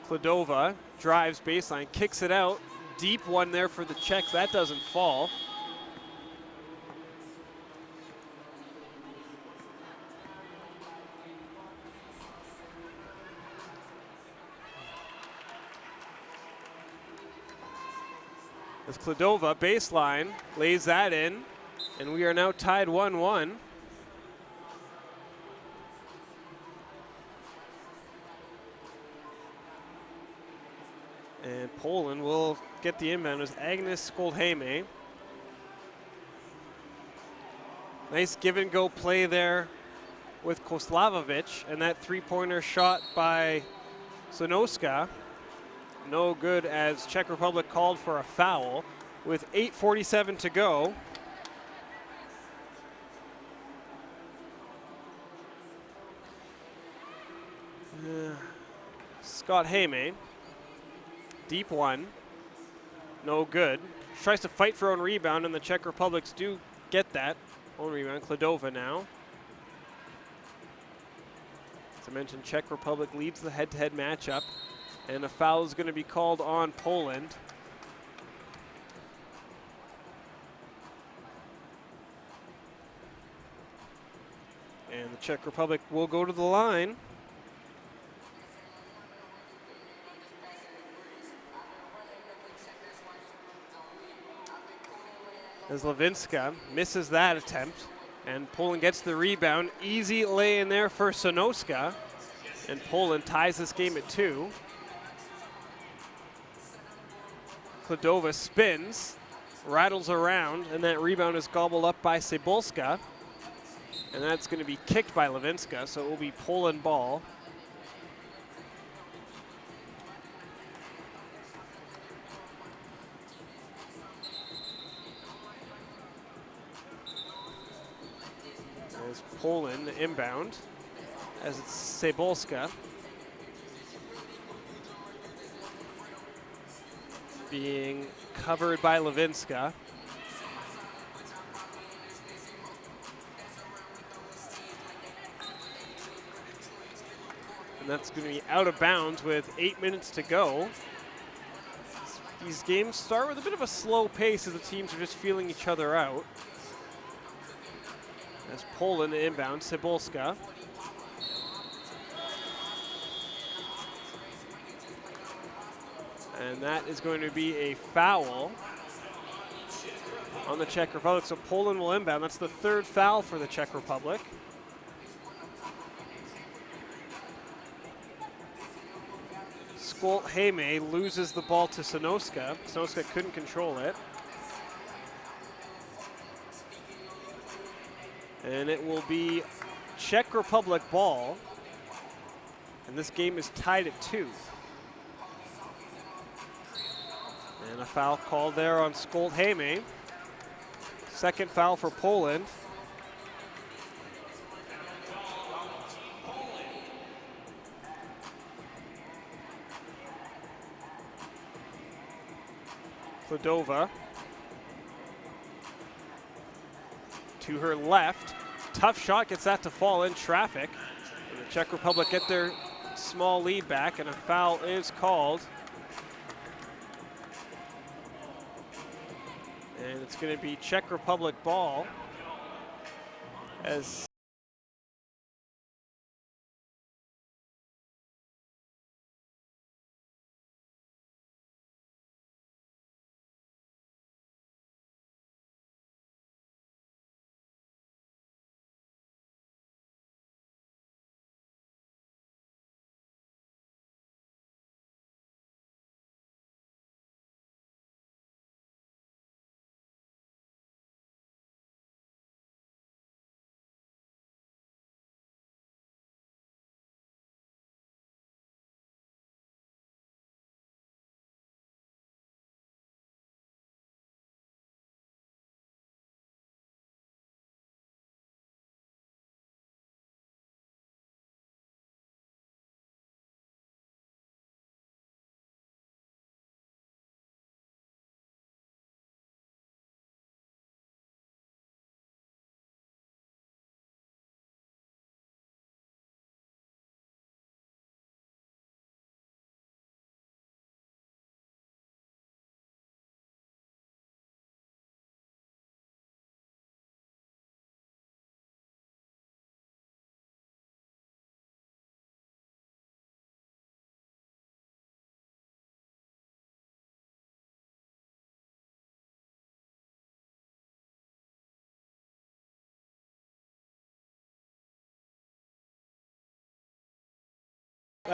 Kladova drives baseline, kicks it out. Deep one there for the Czechs. That doesn't fall. As Kladova, baseline, lays that in. And we are now tied 1-1. And Poland will get the inbound as Agnes Skoltheme. Nice give and go play there with Koslavovic, and that 3-pointer shot by Sonowska. No good, as Czech Republic called for a foul with 8:47 to go. Skoltheme, deep one, no good. Tries to fight for own rebound, and the Czech Republics do get that own rebound. Kladova now. As I mentioned, Czech Republic leads the head-to-head matchup, and a foul is going to be called on Poland. And the Czech Republic will go to the line. As Lewinska misses that attempt, and Poland gets the rebound. Easy lay in there for Sonowska, and Poland ties this game at 2. Kladova spins, rattles around, and that rebound is gobbled up by Cebolska, and that's going to be kicked by Lewinska, so it will be Poland ball. as Poland inbound, as it's Cebolska being covered by Levinska. And that's going to be out of bounds with 8 minutes to go. These games start with a bit of a slow pace as the teams are just feeling each other out. As Poland inbound, Cebolska. And that is going to be a foul on the Czech Republic. So Poland will inbound. That's the third foul for the Czech Republic. Skolt-Heme loses the ball to Sanoska. Sanoska couldn't control it. And it will be Czech Republic ball. And this game is tied at 2. And a foul called there on Skolt-Heme. Second foul for Poland. Kladova to her left. Tough shot, gets that to fall in traffic. And the Czech Republic get their small lead back, and a foul is called. And it's going to be Czech Republic ball as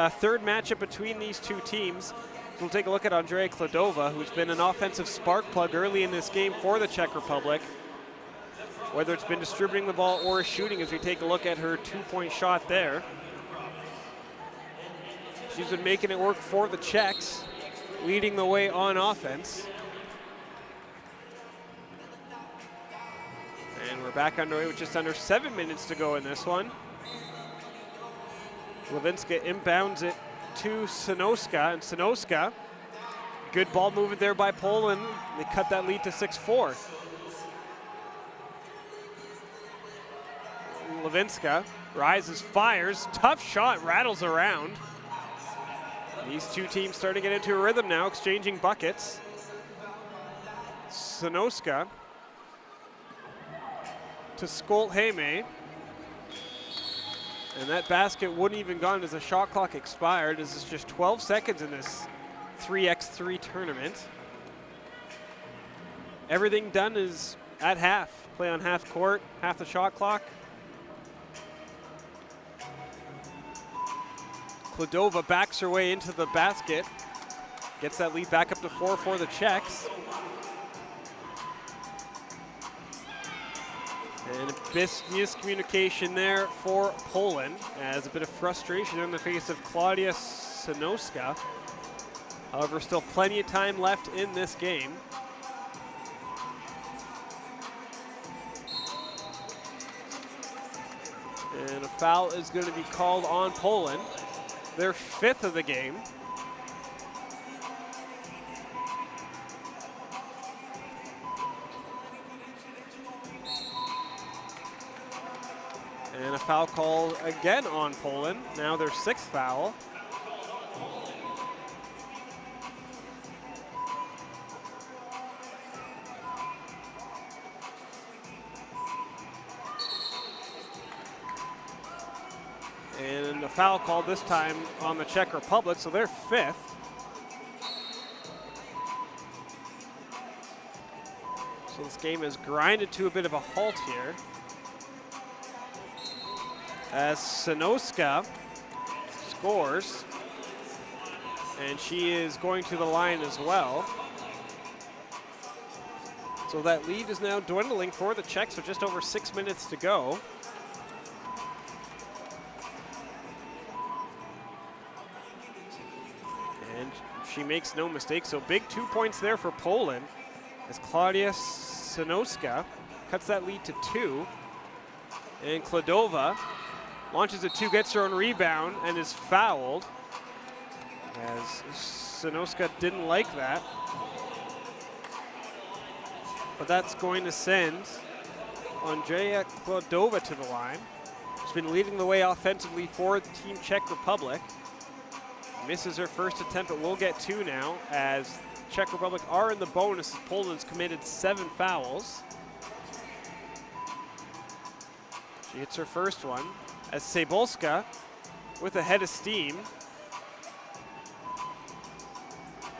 third matchup between these two teams. We'll take a look at Andrea Kladova, who's been an offensive spark plug early in this game for the Czech Republic. Whether it's been distributing the ball or shooting, as we take a look at her two-point shot there. She's been making it work for the Czechs, leading the way on offense. And we're back underway with just under 7 minutes to go in this one. Levinska inbounds it to Sanoska, and Sanoska, good ball movement there by Poland. They cut that lead to 6-4. Levinska rises, fires, tough shot, rattles around. These two teams starting to get into a rhythm now, exchanging buckets. Sanoska to Skolt-Heme. And that basket wouldn't even gone as the shot clock expired. This is just 12 seconds in this 3x3 tournament. Everything done is at half. Play on half court, half the shot clock. Kladova backs her way into the basket. Gets that lead back up to 4 for the Czechs. And a miscommunication there for Poland, as a bit of frustration in the face of Claudia Sanoska. However, still plenty of time left in this game. And a foul is going to be called on Poland, their 5th of the game. And a foul call again on Poland, now their 6th foul. And a foul called this time on the Czech Republic, so they're 5th. So this game is grinded to a bit of a halt here, as Sanoska scores, and she is going to the line as well. So that lead is now dwindling for the Czechs with just over 6 minutes to go. And she makes no mistake, so big 2 points there for Poland as Klaudia Sanoska cuts that lead to 2. And Kladova launches a 2, gets her own rebound, and is fouled, as Sanoska didn't like that. But that's going to send Andrea Kladova to the line. She's been leading the way offensively for Team Czech Republic. Misses her first attempt, but will get 2 now, as Czech Republic are in the bonus as Poland's committed 7 fouls. She hits her first one, as Cebolska with a head of steam.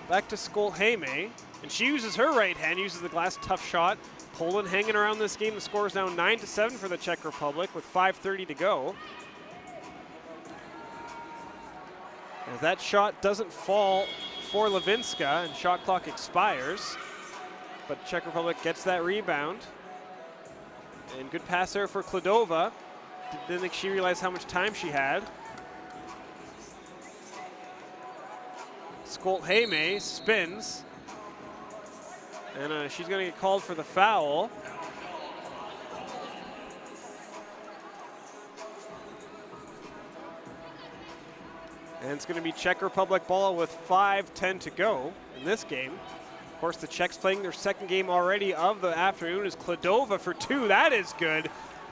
Back to Skolheme, and she uses her right hand, uses the glass, tough shot. Poland hanging around this game. The score is now 9-7 for the Czech Republic with 5:30 to go. As that shot doesn't fall for Levinska, and shot clock expires, but Czech Republic gets that rebound. And good pass there for Kladova. Didn't think she realized how much time she had. Skolheme spins, and she's going to get called for the foul. And it's going to be Czech Republic ball with 5:10 to go in this game. Of course, the Czechs playing their 2nd game already of the afternoon is Kladova for 2. That is good.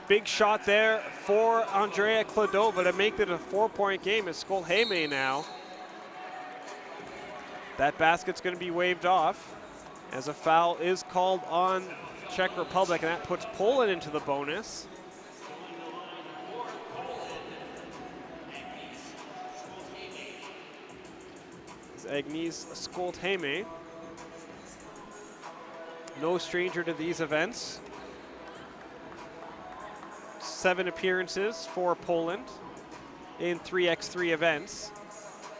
Big shot there for Andrea Kladova to make it a 4-point game as Skolheme now. That basket's going to be waved off as a foul is called on Czech Republic, and that puts Poland into the bonus. Agnes Skolheme, no stranger to these events. 7 appearances for Poland in 3x3 events.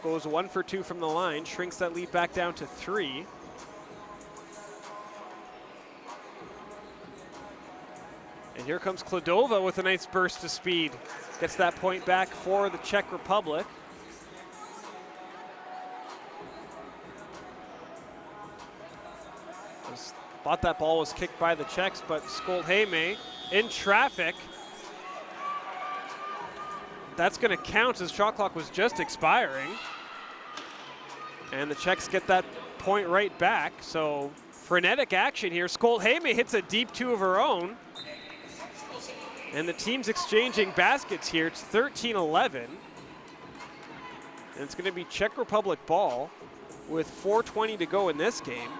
Goes 1 for 2 from the line, shrinks that lead back down to 3. And here comes Kladova with a nice burst of speed. Gets that point back for the Czech Republic. Thought that ball was kicked by the Czechs, but Skolheme in traffic. That's going to count as shot clock was just expiring. And the Czechs get that point right back. So frenetic action here. Skolheme hits a deep 2 of her own. And the team's exchanging baskets here. It's 13-11. And it's going to be Czech Republic ball with 4:20 to go in this game.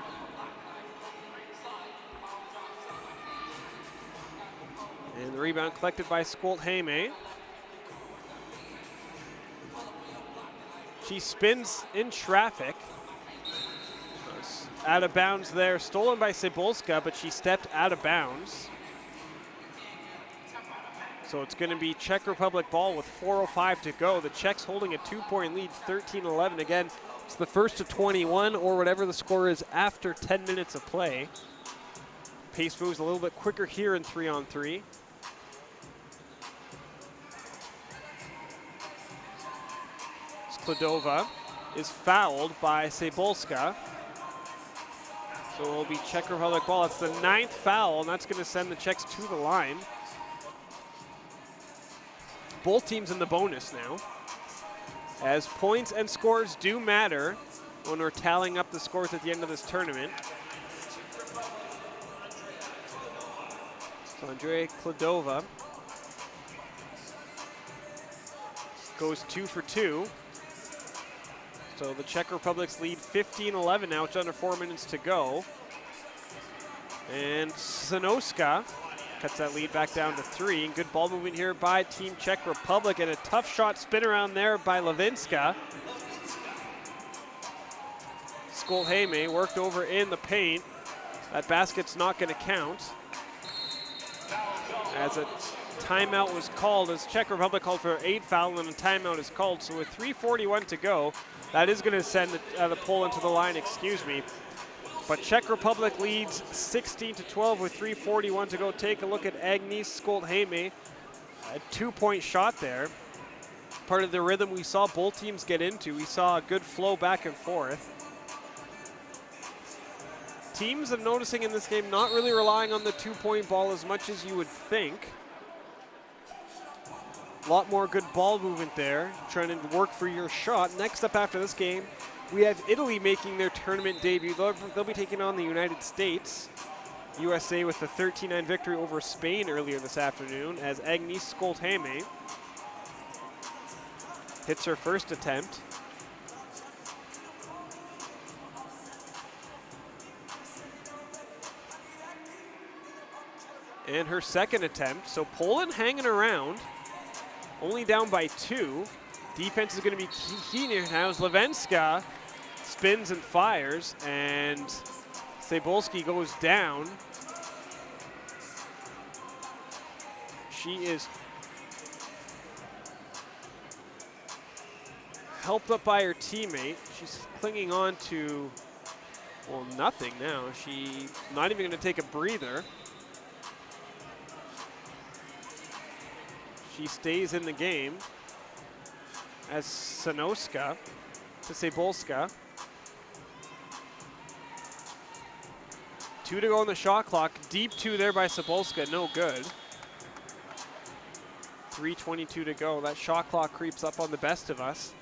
And the rebound collected by Skolheme. She spins in traffic. Out of bounds there, stolen by Cebolska, but she stepped out of bounds. So it's going to be Czech Republic ball with 4:05 to go. The Czechs holding a 2-point lead, 13-11. Again, it's the first to 21 or whatever the score is after 10 minutes of play. Pace moves a little bit quicker here in 3-on-3. Kladova is fouled by Cebolska. So it will be Czech Republic ball. It's the 9th foul, and that's going to send the Czechs to the line. Both teams in the bonus now, as points and scores do matter when we're tallying up the scores at the end of this tournament. So Andrea Kladova goes 2 for 2. So the Czech Republic's lead 15-11 now. It's under 4 minutes to go. And Sanoska cuts that lead back down to 3. And good ball movement here by Team Czech Republic. And a tough shot spin around there by Levinska. Skolheme worked over in the paint. That basket's not going to count, as a timeout was called, as Czech Republic called for 8 foul, and a timeout is called. So with 3:41 to go, that is going to send the Poland to the line, excuse me. But Czech Republic leads 16-12 with 3:41 to go. Take a look at Agnes Skolheme, a 2-point shot there. Part of the rhythm we saw both teams get into. We saw a good flow back and forth. Teams, I'm noticing in this game, not really relying on the 2-point ball as much as you would think. A lot more good ball movement there, trying to work for your shot. Next up after this game, we have Italy making their tournament debut. They'll be taking on the United States. USA with the 13-9 victory over Spain earlier this afternoon, as Agnes Skolheme hits her first attempt. And her second attempt. So Poland hanging around, only down by 2. Defense is going to be key here now as Levinska spins and fires, and Cebulski goes down. She is helped up by her teammate. She's clinging on to, well, nothing now. She's not even going to take a breather. She stays in the game as Sanoska to Cebulska. 2 to go on the shot clock. Deep 2 there by Cebulska, no good. 3:22 to go. That shot clock creeps up on the best of us.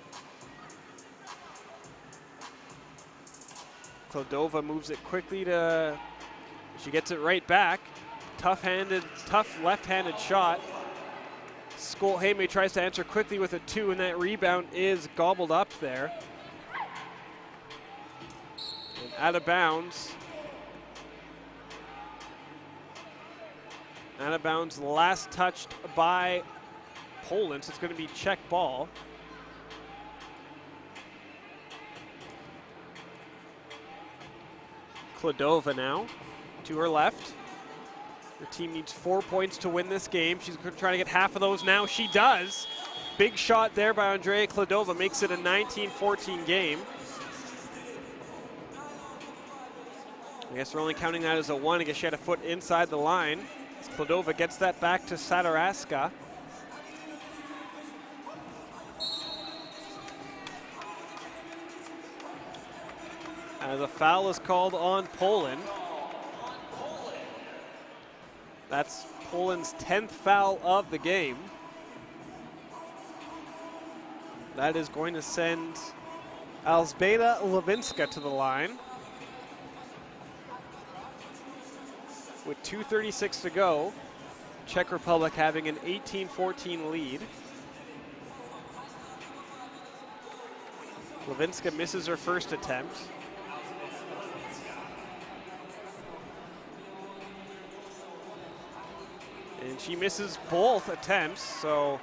Kladova moves it quickly to, she gets it right back. Tough left-handed shot. Skolheme tries to answer quickly with a 2, and that rebound is gobbled up there. And out of bounds. Out of bounds, last touched by Poland, so it's going to be Czech ball. Kladova now to her left. Her team needs 4 points to win this game. She's trying to get half of those now. She does. Big shot there by Andrea Kladova, makes it a 19-14 game. I guess we're only counting that as a 1. I guess she had a foot inside the line. As Kladova gets that back to Sadaraska. As a foul is called on Poland. That's Poland's 10th foul of the game. That is going to send Elżbieta Levinska to the line. With 2:36 to go, Czech Republic having an 18-14 lead. Levinska misses her first attempt. And she misses both attempts, so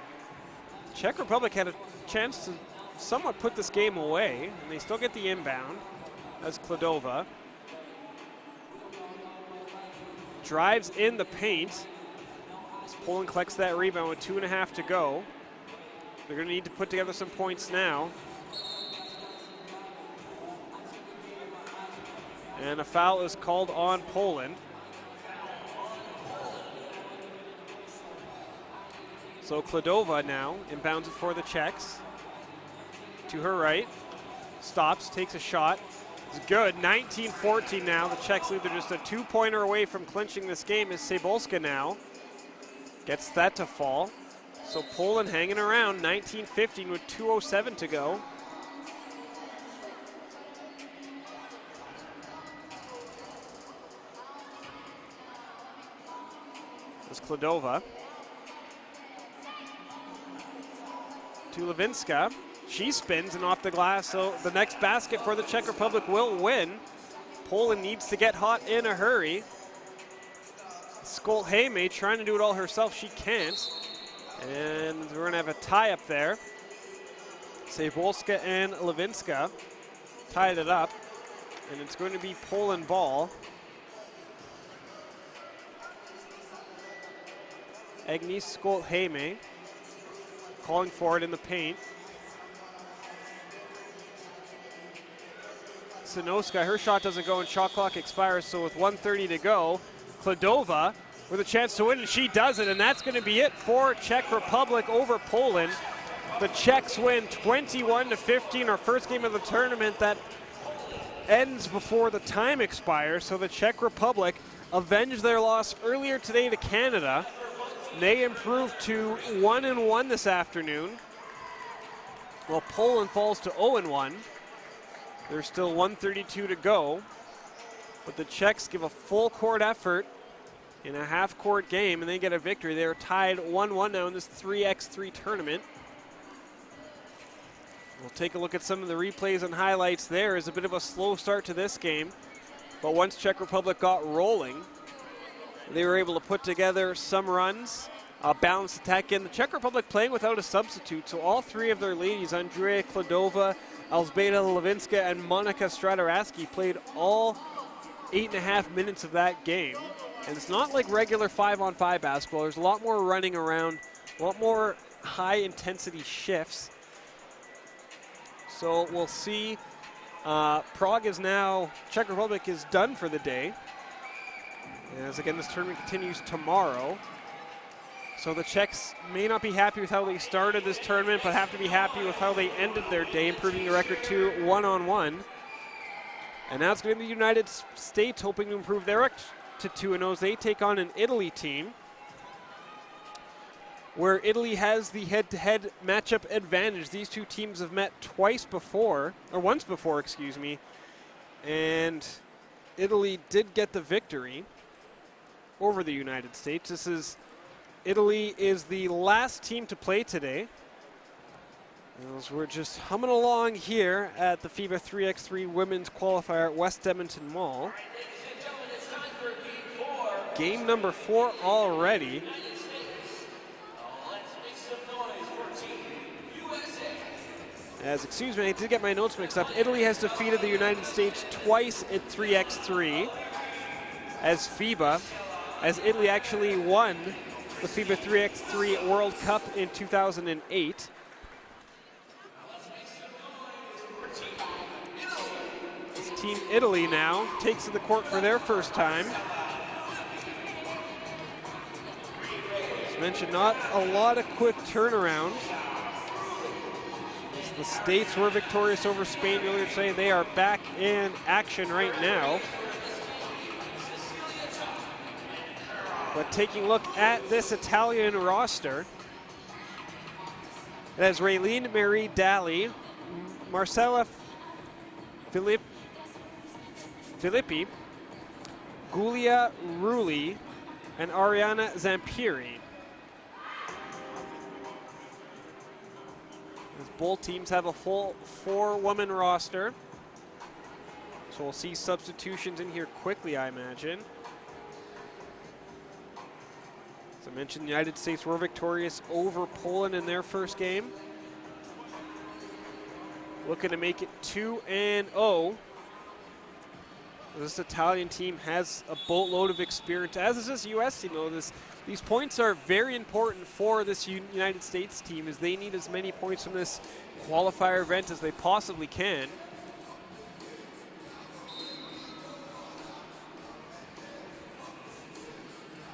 Czech Republic had a chance to somewhat put this game away, and they still get the inbound as Kladova drives in the paint. As Poland collects that rebound with 2.5 to go. They're going to need to put together some points now. And a foul is called on Poland. So Kladova now inbounds it for the Czechs. To her right, stops, takes a shot. It's good, 19-14 now. The Czechs lead, they're just a 2-pointer away from clinching this game as Cebulska now gets that to fall. So Poland hanging around, 19-15 with 2:07 to go. There's Kladova. To Levinska. She spins and off the glass, so the next basket for the Czech Republic will win. Poland needs to get hot in a hurry. Skolt-Heme trying to do it all herself. She can't. And we're going to have a tie up there. Sabolska and Levinska tied it up. And it's going to be Poland ball. Agnes Skolt-Heme calling for it in the paint. Sanoska, her shot doesn't go and shot clock expires, so with 1:30 to go, Kladova with a chance to win, and she does it, and that's going to be it for Czech Republic over Poland. The Czechs win 21-15, our first game of the tournament that ends before the time expires, so the Czech Republic avenged their loss earlier today to Canada. They improved to 1-1 this afternoon, while Poland falls to 0-1. There's still 1:32 to go, but the Czechs give a full court effort in a half court game and they get a victory. They're tied 1-1 now in this 3x3 tournament. We'll take a look at some of the replays and highlights. There is a bit of a slow start to this game, but once Czech Republic got rolling, they were able to put together some runs, a balanced attack in. The Czech Republic playing without a substitute, so all three of their ladies, Andrea Kladova, Elzbieta Levinska, and Monika Stratoraski, played all 8.5 minutes of that game. And it's not like regular 5-on-5 basketball. There's a lot more running around, a lot more high-intensity shifts. So we'll see. Prague is now, Czech Republic is done for the day. As again, this tournament continues tomorrow. So the Czechs may not be happy with how they started this tournament, but have to be happy with how they ended their day, improving the record to 1-on-1. And now it's going to be the United States hoping to improve their record to 2-0 as they take on an Italy team, where Italy has the head-to-head matchup advantage. These two teams have met once before, excuse me, and Italy did get the victory over the United States. Italy is the last team to play today. As we're just humming along here at the FIBA 3x3 women's qualifier at West Edmonton Mall. Game number 4 already. Excuse me, I did get my notes mixed up. Italy has defeated the United States twice at 3x3 as Italy actually won the FIBA 3x3 World Cup in 2008. This Team Italy now takes to the court for their first time. As mentioned, not a lot of quick turnaround. As the States were victorious over Spain earlier today, they are back in action right now. But taking a look at this Italian roster, it has Raylene Marie Daly, Marcella Filippi, Giulia Rulli, and Ariana Zampiri. As both teams have a full 4-woman roster. So we'll see substitutions in here quickly, I imagine. As I mentioned, the United States were victorious over Poland in their first game. Looking to make it 2-0. This Italian team has a boatload of experience, as is this U.S. team. These points are very important for this United States team, as they need as many points from this qualifier event as they possibly can.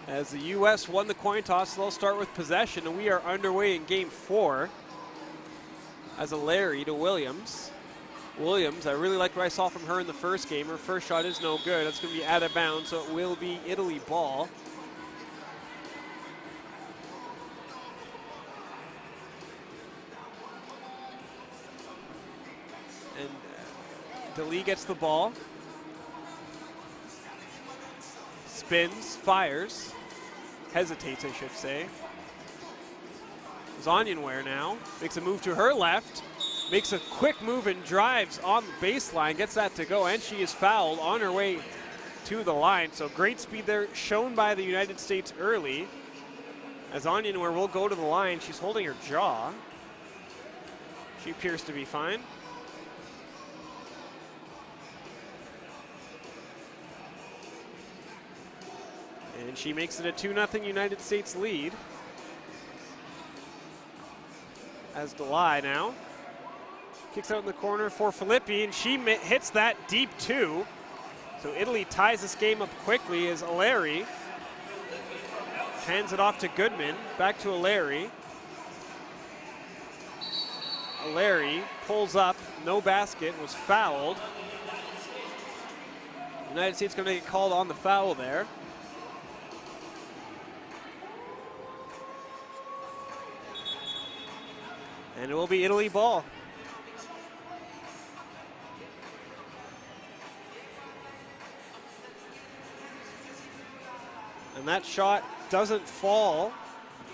As the U.S. won the coin toss, they'll start with possession, and we are underway in game 4. As a Larry to Williams. Williams, I really liked what I saw from her in the first game. Her first shot is no good. That's going to be out of bounds, so it will be Italy ball. DeLee gets the ball. Spins, fires. Hesitates, I should say. Zonyenware now makes a move to her left. Makes a quick move and drives on the baseline. Gets that to go, and she is fouled on her way to the line. So great speed there shown by the United States early. As Zonyenware will go to the line. She's holding her jaw. She appears to be fine. And she makes it a 2-0 United States lead. As DeLee now kicks out in the corner for Filippi, and she hits that deep too. So Italy ties this game up quickly as Aleri hands it off to Goodman. Back to Aleri. Aleri pulls up, no basket, was fouled. United States going to get called on the foul there. And it will be Italy ball. And that shot doesn't fall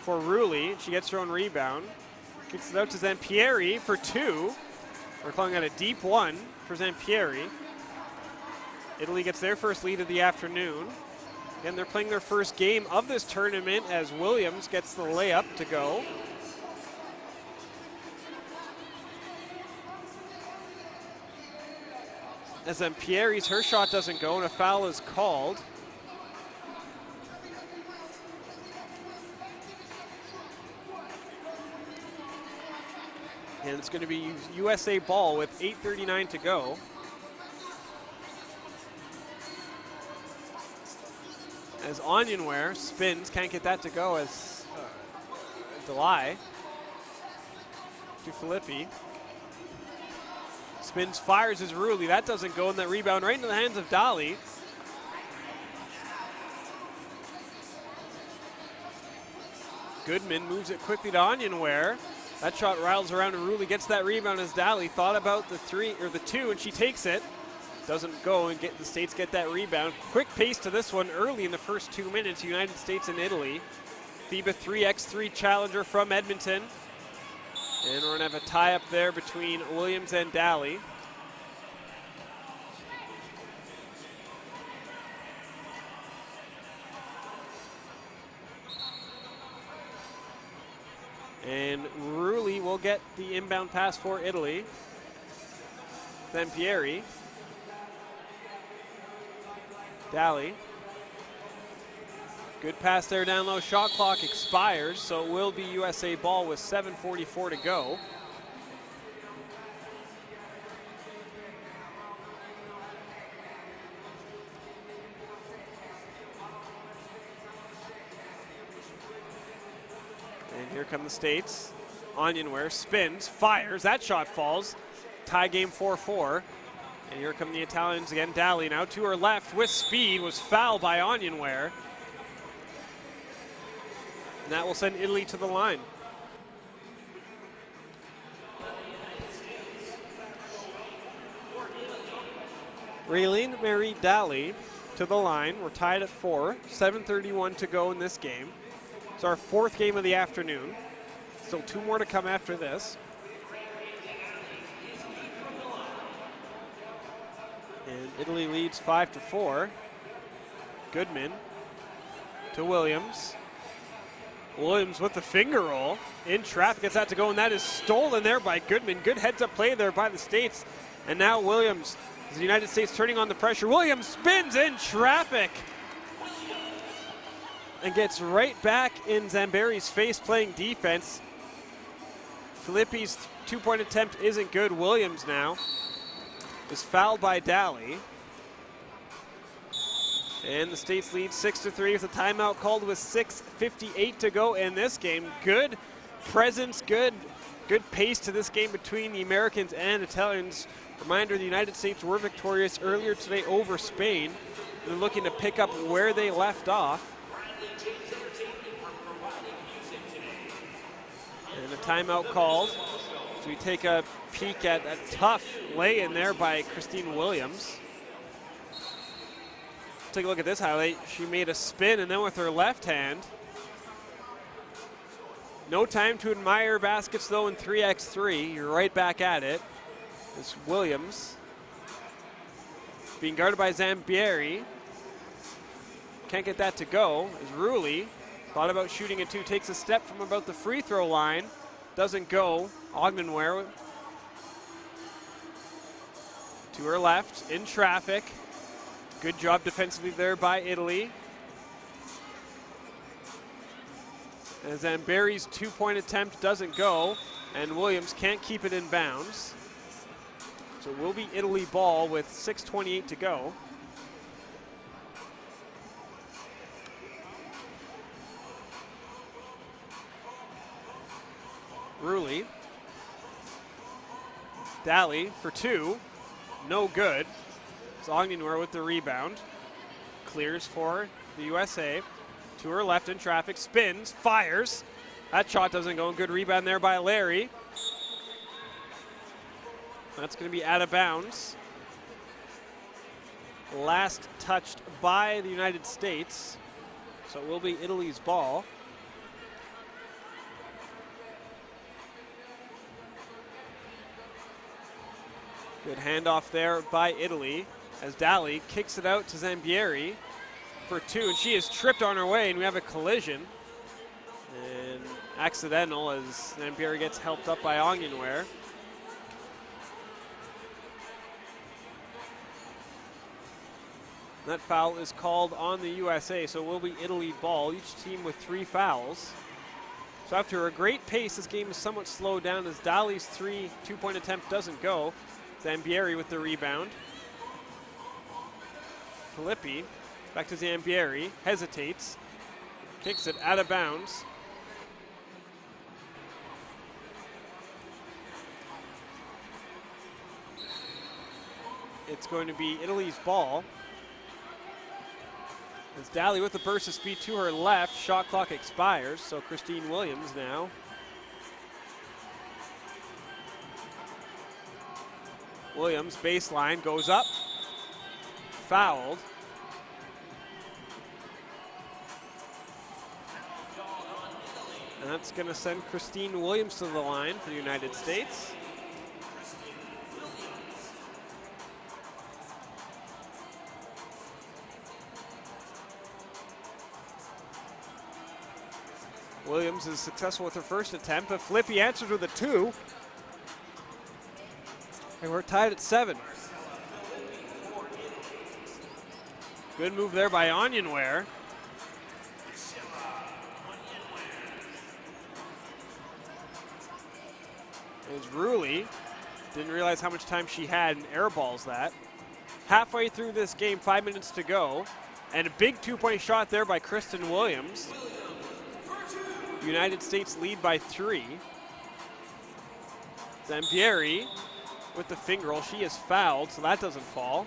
for Rulli. She gets her own rebound. Kicks it out to Zampieri for two. We're calling it a deep one for Zampieri. Italy gets their first lead of the afternoon. Again, they're playing their first game of this tournament as Williams gets the layup to go. As Zampieri's, her shot doesn't go and a foul is called. And it's going to be USA ball with 8:39 to go. As Onionware spins, can't get that to go as DeLee to Filippi. Spins, fires as Rulli. That doesn't go, and that rebound right into the hands of Dali. Goodman moves it quickly to Onionware. That shot rattles around and Rulli gets that rebound as Dali thought about the three or the two, and she takes it. Doesn't go, and the States get that rebound. Quick pace to this one early in the first 2 minutes. United States and Italy. FIBA 3x3 challenger from Edmonton. And we're going to have a tie-up there between Williams and Dali. And Rulli will get the inbound pass for Italy. Zampieri. Dali. Good pass there down low. Shot clock expires, so it will be USA ball with 7:44 to go. And here come the States. Onionware spins, fires. That shot falls. Tie game 4-4. And here come the Italians again. Dali now to her left with speed, was fouled by Onionware. And that will send Italy to the line. Raylene Marie Dali to the line. We're tied at 4. 7:31 to go in this game. It's our fourth game of the afternoon. Still 2 more to come after this. And Italy leads 5-4. Goodman to Williams. Williams with the finger roll in traffic, gets that to go, and that is stolen there by Goodman. Good heads-up play there by the States. And now Williams, the United States turning on the pressure. Williams spins in traffic and gets right back in Zamberi's face playing defense. Filippi's 2-point attempt isn't good. Williams now is fouled by Dali. And the States lead 6-3 with a timeout called with 6:58 to go in this game. Good presence, good pace to this game between the Americans and Italians. Reminder, the United States were victorious earlier today over Spain. They're looking to pick up where they left off. And a timeout called So we take a peek at a tough lay-in there by Christine Williams. Take a look at this highlight. She made a spin and then with her left hand. No time to admire baskets though in 3x3. You're right back at it. This Williams being guarded by Zambieri. Can't get that to go. As Rulli thought about shooting it too. Takes a step from about the free throw line. Doesn't go. Ognenware to her left in traffic. Good job defensively there by Italy. And Zambieri's two-point attempt doesn't go, and Williams can't keep it in bounds. So it will be Italy ball with 6:28 to go. Rulli. Daly for two. No good. It's Ognenware with the rebound. Clears for the USA. To her left in traffic. Spins. Fires. That shot doesn't go. Good rebound there by Larry. That's going to be out of bounds. Last touched by the United States. So it will be Italy's ball. Good handoff there by Italy as Daly kicks it out to Zambieri for two, and she is tripped on her way, and we have a collision. And accidental as Zambieri gets helped up by Ognenware. That foul is called on the USA, so it will be Italy ball, each team with 3 fouls. So after a great pace, this game is somewhat slowed down as Daly's two-point attempt doesn't go. Zambieri with the rebound. Filippi back to Zambieri, hesitates, kicks it out of bounds. It's going to be Italy's ball. As Daly with the burst of speed to her left, shot clock expires, so Christine Williams now. Williams, baseline, goes up, fouled. And that's going to send Christine Williams to the line for the United States. Williams is successful with her first attempt, but Filippi answers with a 2. And we're tied at 7. Good move there by Ognenware. It was Rulli. Didn't realize how much time she had and airballs that. Halfway through this game, 5 minutes to go. And a big two-point shot there by Kristen Williams. United States lead by 3. Zambieri with the finger roll. She is fouled, so that doesn't fall.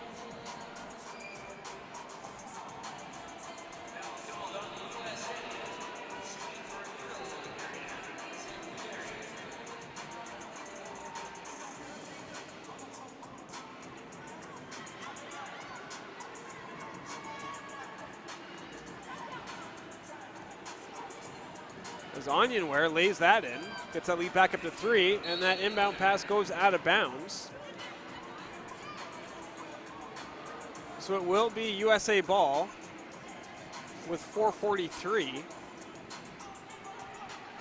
As Ognenware lays that in, gets that lead back up to 3, and that inbound pass goes out of bounds. So it will be USA ball with 4:43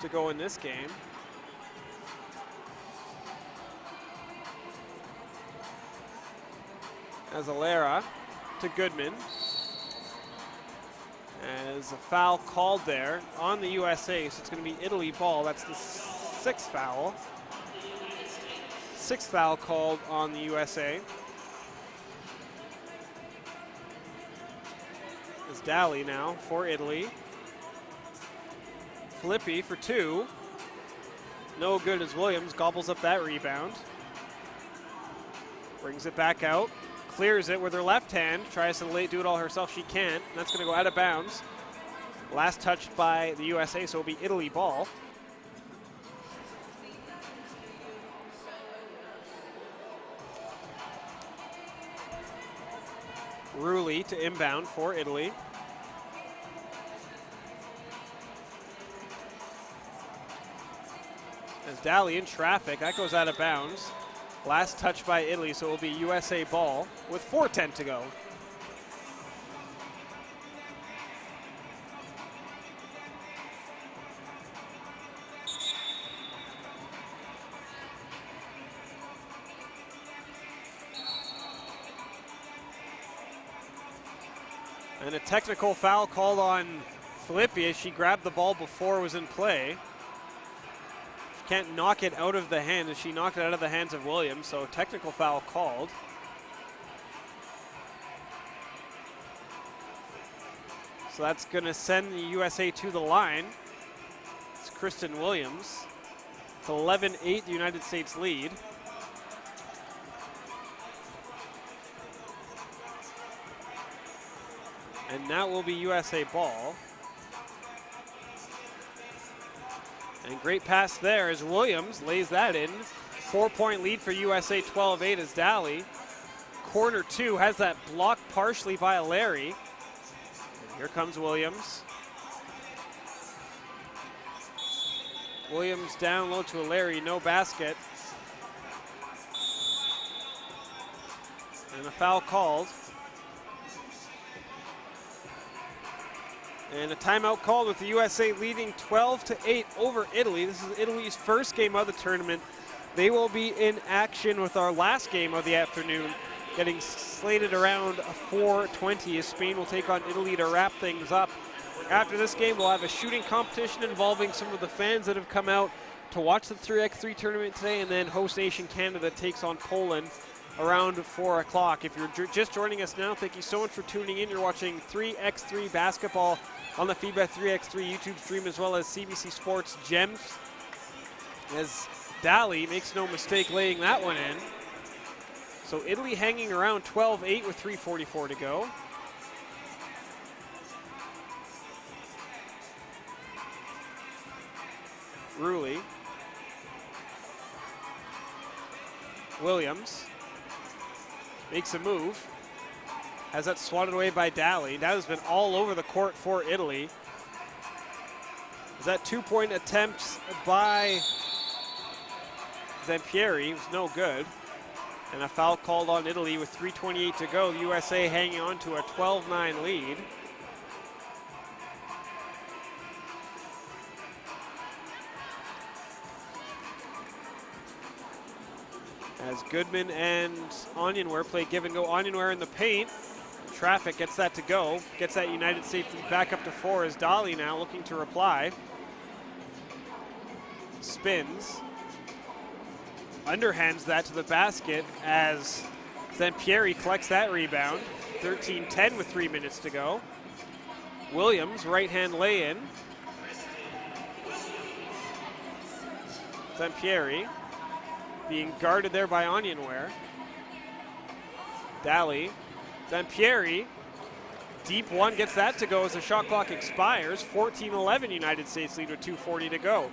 to go in this game. As Alera to Goodman. As a foul called there on the USA, so it's going to be Italy ball. That's the 6th foul. 6th foul called on the USA. It's Daly now for Italy. Filippi for 2. No good as Williams gobbles up that rebound. Brings it back out. Clears it with her left hand, tries to do it all herself. She can't. That's going to go out of bounds. Last touched by the USA, so it'll be Italy ball. Rulli to inbound for Italy. As Daly in traffic, that goes out of bounds. Last touch by Italy, so it will be USA ball with 4:10 to go. And a technical foul called on Filippi as she grabbed the ball before it was in play. She can't knock it out of the hand as she knocked it out of the hands of Williams, so technical foul called. So that's going to send the USA to the line. It's Kristen Williams. It's 11-8, the United States lead. And now will be USA ball. And great pass there as Williams lays that in. 4-point lead for USA, 12-8 as Daly. Corner two has that blocked partially by Larry. And here comes Williams. Williams down low to Larry, no basket. And a foul called. And a timeout called with the USA leading 12-8 over Italy. This is Italy's first game of the tournament. They will be in action with our last game of the afternoon, getting slated around 4:20 as Spain will take on Italy to wrap things up. After this game, we'll have a shooting competition involving some of the fans that have come out to watch the 3x3 tournament today, and then host nation Canada takes on Poland around 4 o'clock. If you're just joining us now, thank you so much for tuning in. You're watching 3x3 basketball on the FIBA 3x3 YouTube stream, as well as CBC Sports Gems. As Daly makes no mistake laying that one in. So Italy hanging around 12-8 with 3:44 to go. Rulli. Williams makes a move. Has that swatted away by Daly. Daly's been all over the court for Italy. Is that 2-point attempt by Zampieri was no good. And a foul called on Italy with 3:28 to go. The USA hanging on to a 12-9 lead. As Goodman and Onyenware play give and go. Onyenware in the paint. Traffic gets that to go. Gets that United States back up to 4 as Daly now looking to reply. Spins. Underhands that to the basket as Zampieri collects that rebound. 13-10 with 3 minutes to go. Williams, right-hand lay-in. Zampieri being guarded there by Onyenware. Daly. Zampieri, deep one, gets that to go as the shot clock expires. 14-11 United States lead with 2:40 to go.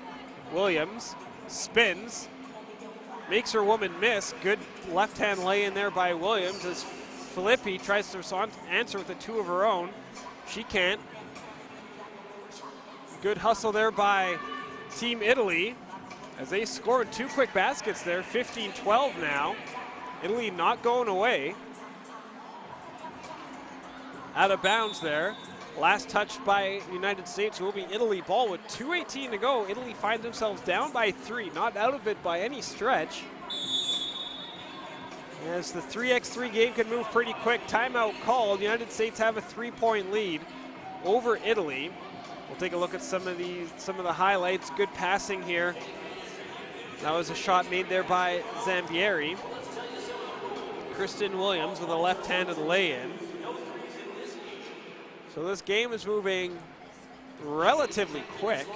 Williams spins, makes her woman miss. Good left-hand lay-in there by Williams as Filippi tries to answer with a two of her own. She can't. Good hustle there by Team Italy as they scored two quick baskets there. 15-12 now. Italy not going away. Out of bounds there. Last touch by United States will be Italy ball with 2:18 to go. Italy finds themselves down by 3, not out of it by any stretch. As the 3x3 game can move pretty quick. Timeout called. United States have a 3-point lead over Italy. We'll take a look at some of the highlights. Good passing here. That was a shot made there by Zampieri. Kristen Williams with a left-handed lay-in. So this game is moving relatively quick.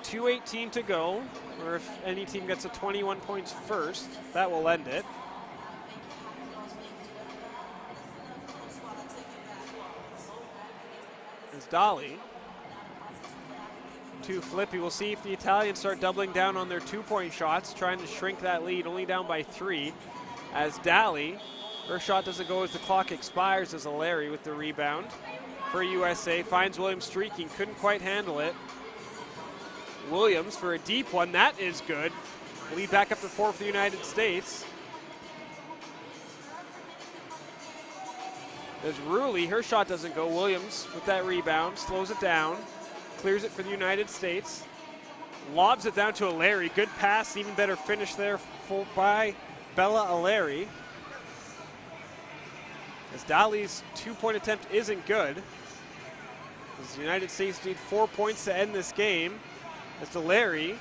.218 to go, or if any team gets a 21 points first, that will end it. It's Daly. to Filippi. We'll see if the Italians start doubling down on their two-point shots, trying to shrink that lead, only down by 3. As Daly, her shot doesn't go as the clock expires, as Larry with the rebound for USA. Finds Williams streaking, couldn't quite handle it. Williams for a deep one, that is good. Lead back up to 4 for the United States. As Rulli, her shot doesn't go. Williams with that rebound, slows it down, clears it for the United States. Lobs it down to Larry. Good pass, even better finish there by Bella Larry. As Daly's two-point attempt isn't good. As the United States need 4 points to end this game. As Larry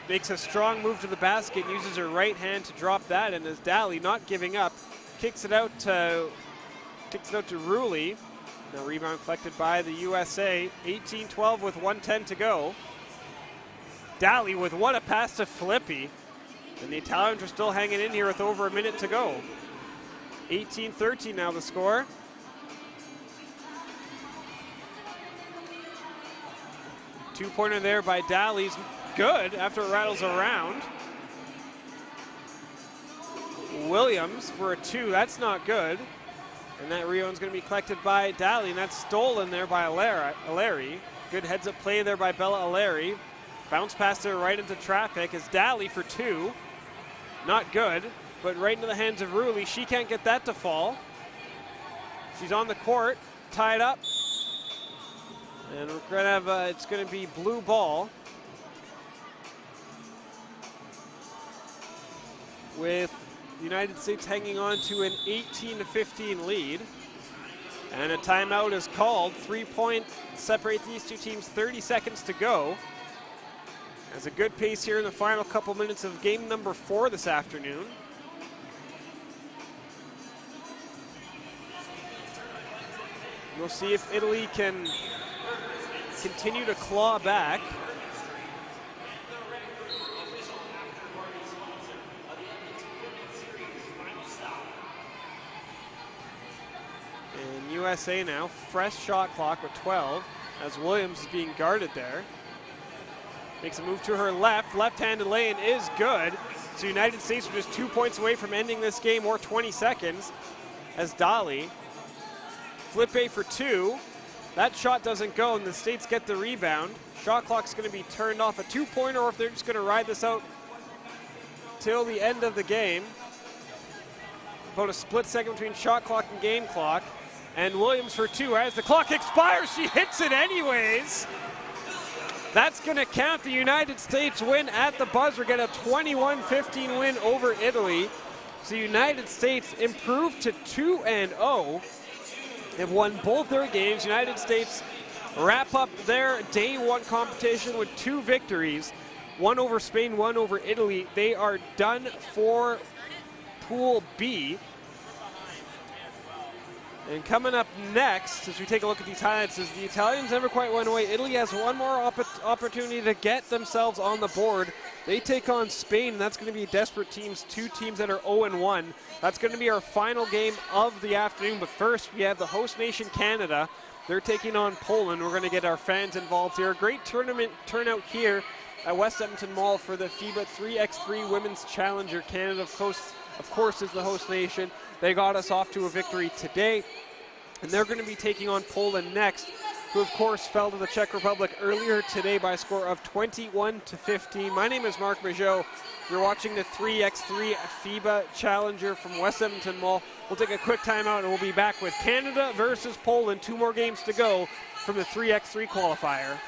makes a strong move to the basket, uses her right hand to drop that, and as Daly, not giving up, kicks it out to Rulli. The rebound collected by the USA. 18-12 with 1:10 to go. Daly with what a pass to Filippi. And the Italians are still hanging in here with over a minute to go. 18-13 now the score. Two-pointer there by Daly's good after it rattles around. Williams for a 2, that's not good. And that rebound's going to be collected by Daly, and that's stolen there by Larry. Good heads-up play there by Bella Larry. Bounce pass there right into traffic as Daly for 2. Not good, but right into the hands of Rulli. She can't get that to fall. She's on the court, tied up. And we're going to have, it's going to be blue ball. With the United States hanging on to an 18-15 lead. And a timeout is called. 3 points separate these two teams, 30 seconds to go. As a good pace here in the final couple minutes of game number 4 this afternoon. We'll see if Italy can continue to claw back. And USA now, fresh shot clock with 12, as Williams is being guarded there. Makes a move to her left, left-handed lane is good. So United States are just 2 points away from ending this game, or 20 seconds, as Daly. Filippi for 2. That shot doesn't go, and the States get the rebound. Shot clock's going to be turned off, a 2-pointer, or if they're just going to ride this out till the end of the game. About a split second between shot clock and game clock. And Williams for 2. As the clock expires, she hits it anyways. That's going to count. The United States win at the buzzer, get a 21-15 win over Italy. So the United States improved to 2-0. They've won both their games. United States wrap up their day 1 competition with 2 victories. One over Spain, one over Italy. They are done for Pool B. And coming up next, as we take a look at these highlights, is the Italians never quite went away. Italy has one more opportunity to get themselves on the board. They take on Spain, and that's going to be desperate teams, 2 teams that are 0-1. That's going to be our final game of the afternoon. But first, we have the host nation, Canada. They're taking on Poland. We're going to get our fans involved here. A great tournament turnout here at West Edmonton Mall for the FIBA 3x3 Women's Challenger. Canada, of course, is the host nation. They got us off to a victory today, and they're going to be taking on Poland next, who of course fell to the Czech Republic earlier today by a score of 21-15. My name is Mark Majot. You're watching the 3x3 FIBA Challenger from West Edmonton Mall. We'll take a quick timeout, and we'll be back with Canada versus Poland. 2 more games to go from the 3x3 qualifier.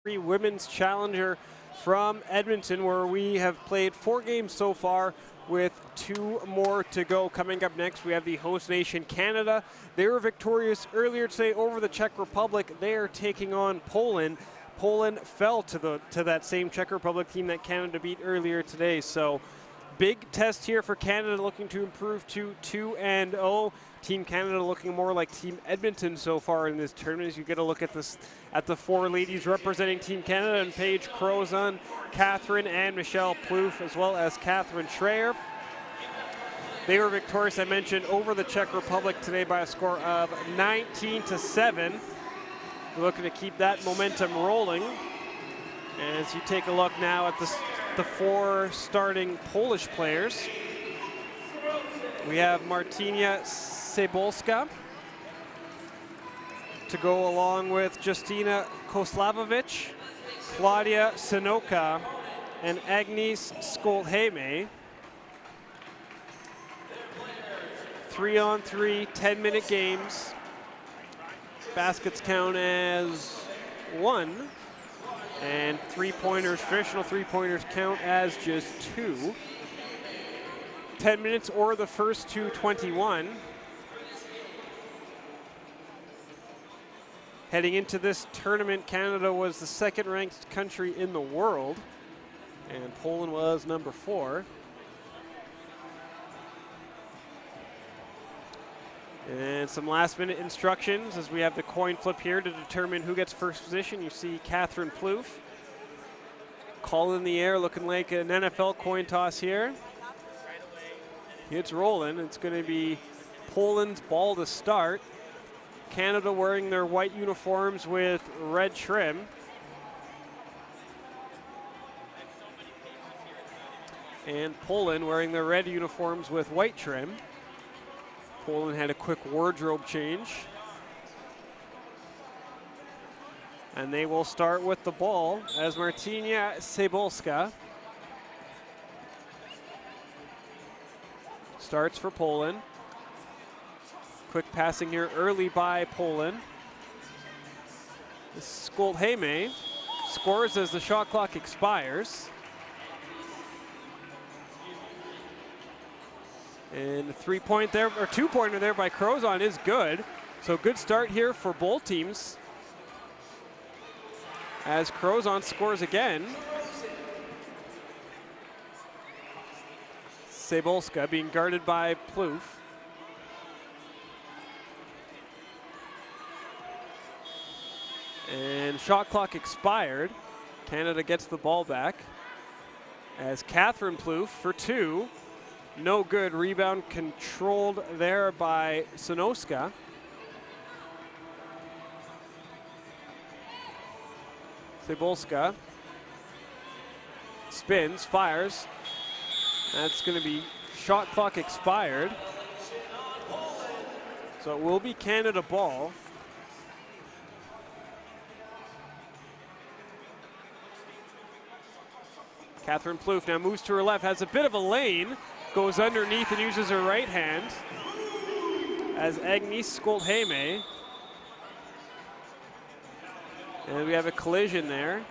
Women's Challenger from Edmonton, where we have played 4 games so far with 2 more to go. Coming up next, we have the host nation, Canada. They were victorious earlier today over the Czech Republic. They are taking on Poland. Poland fell to that same Czech Republic team that Canada beat earlier today. So big test here for Canada, looking to improve to 2-0. Team Canada looking more like Team Edmonton so far in this tournament. As you get a look at at the 4 ladies representing Team Canada, and Paige Crozon, Catherine and Michelle Plouffe, as well as Catherine Schreier. They were victorious, I mentioned, over the Czech Republic today by a score of 19-7. We're looking to keep that momentum rolling. As you take a look now at the 4 starting Polish players, we have Martyna Cebolska to go along with Justyna Koslavovic, Klaudia Sanoka, and Agnes Skolheme. 3-on-3, 10-minute games. Baskets count as 1, and three-pointers, traditional three-pointers, count as just 2. 10 minutes or the first to 21. Heading into this tournament, Canada was the 2nd-ranked country in the world, and Poland was number 4. And some last-minute instructions as we have the coin flip here to determine who gets first position. You see Catherine Plouffe. Call in the air, looking like an NFL coin toss here. It's rolling. It's going to be Poland's ball to start. Canada wearing their white uniforms with red trim. And Poland wearing their red uniforms with white trim. Poland had a quick wardrobe change. And they will start with the ball as Martyna Cebolska starts for Poland. Quick passing here early by Poland. Skolheme scores as the shot clock expires. And the 3-point there, or 2-pointer there by Crozon is good. So good start here for both teams. As Crozon scores again. Cebolska being guarded by Plouffe. And shot clock expired. Canada gets the ball back as Catherine Plouffe for 2. No good. Rebound controlled there by Sanoska. Cebolska spins, fires. That's going to be shot clock expired. So it will be Canada ball. Catherine Plouffe now moves to her left, has a bit of a lane, goes underneath and uses her right hand as Agnes Skolheme. And we have a collision there.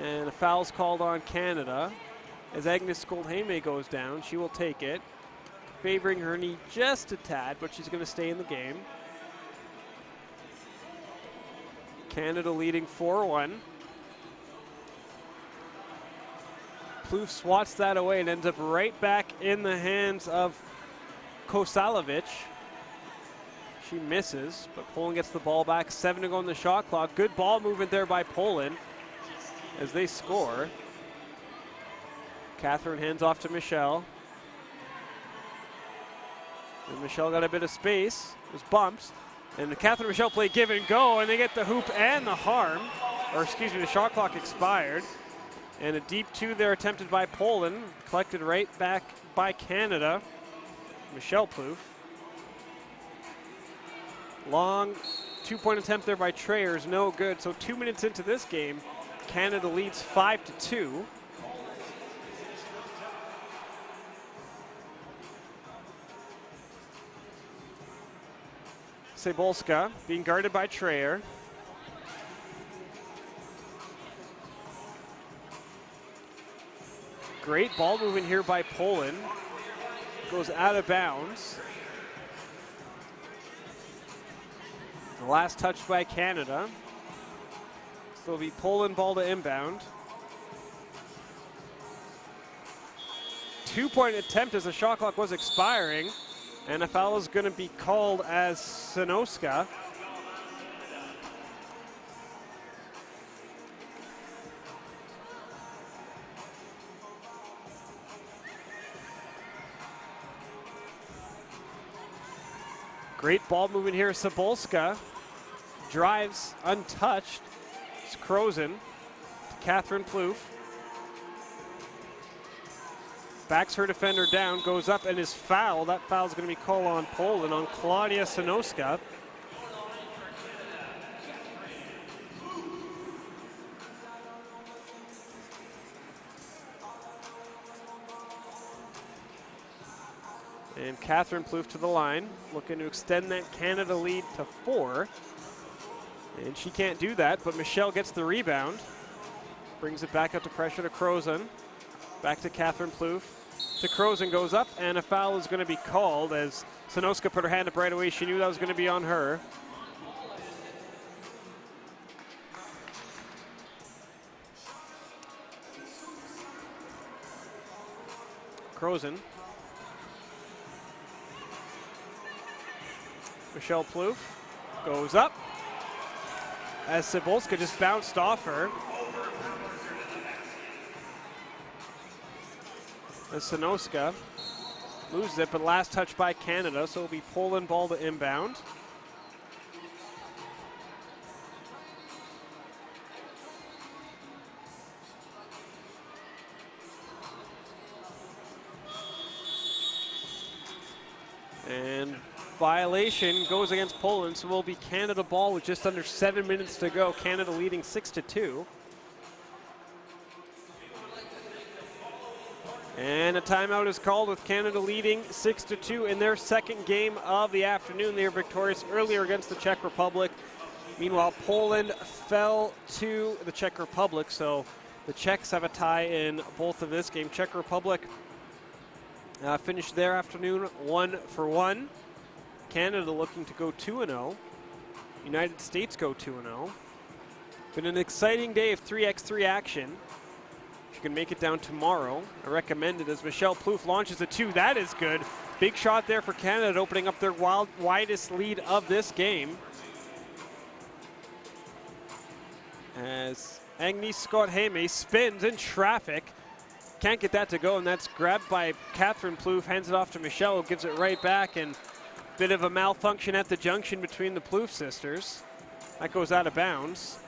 And a foul's called on Canada as Agnes Skolheme goes down. She will take it, favoring her knee just a tad, but she's going to stay in the game. Canada leading 4-1. Plouffe swats that away and ends up right back in the hands of Kosalovic. She misses, but Poland gets the ball back. 7 to go on the shot clock. Good ball movement there by Poland as they score. Catherine hands off to Michelle. And Michelle got a bit of space. There's bumps. And the Catherine Michelle play give and go, and they get the hoop and the harm. Or excuse me, the shot clock expired. And a deep 2 there attempted by Poland. Collected right back by Canada. Michelle Plouffe. Long 2-point attempt there by Schreier is no good. So 2 minutes into this game, Canada leads 5-2. Cebolska being guarded by Trayer. Great ball movement here by Poland. Goes out of bounds. The last touch by Canada. So it'll be Poland ball to inbound. 2-point attempt as the shot clock was expiring. And a foul is going to be called as Sanoska. Great ball movement here. Cebolska drives untouched. It's Krozen to Catherine Plouffe. Backs her defender down, goes up and is fouled. That foul is going to be called on Poland, on Claudia Sanoska. And Catherine Plouffe to the line, looking to extend that Canada lead to 4. And she can't do that, but Michelle gets the rebound. Brings it back up to pressure to Krozen. Back to Catherine Plouffe. To Krozen, goes up, and a foul is going to be called as Sanoska put her hand up right away. She knew that was going to be on her. Krozen. Michelle Plouffe goes up as Cebolska just bounced off her. As Sanoska loses it, but last touch by Canada, so it'll be Poland ball to inbound. And violation goes against Poland, so it will be Canada ball with just under 7 minutes to go. Canada leading 6-2. And a timeout is called with Canada leading 6-2 in their second game of the afternoon. They were victorious earlier against the Czech Republic. Meanwhile, Poland fell to the Czech Republic, so the Czechs have a tie in both of this game. Czech Republic finished their afternoon 1-1. Canada looking to go 2-0. United States go 2-0. Been an exciting day of 3x3 action. If you can make it down tomorrow, I recommend it as Michelle Plouffe launches a 2. That is good. Big shot there for Canada, opening up their widest lead of this game. As Agnes Scott-Hame spins in traffic. Can't get that to go, and that's grabbed by Catherine Plouffe, hands it off to Michelle, who gives it right back, and bit of a malfunction at the junction between the Plouffe sisters. That goes out of bounds.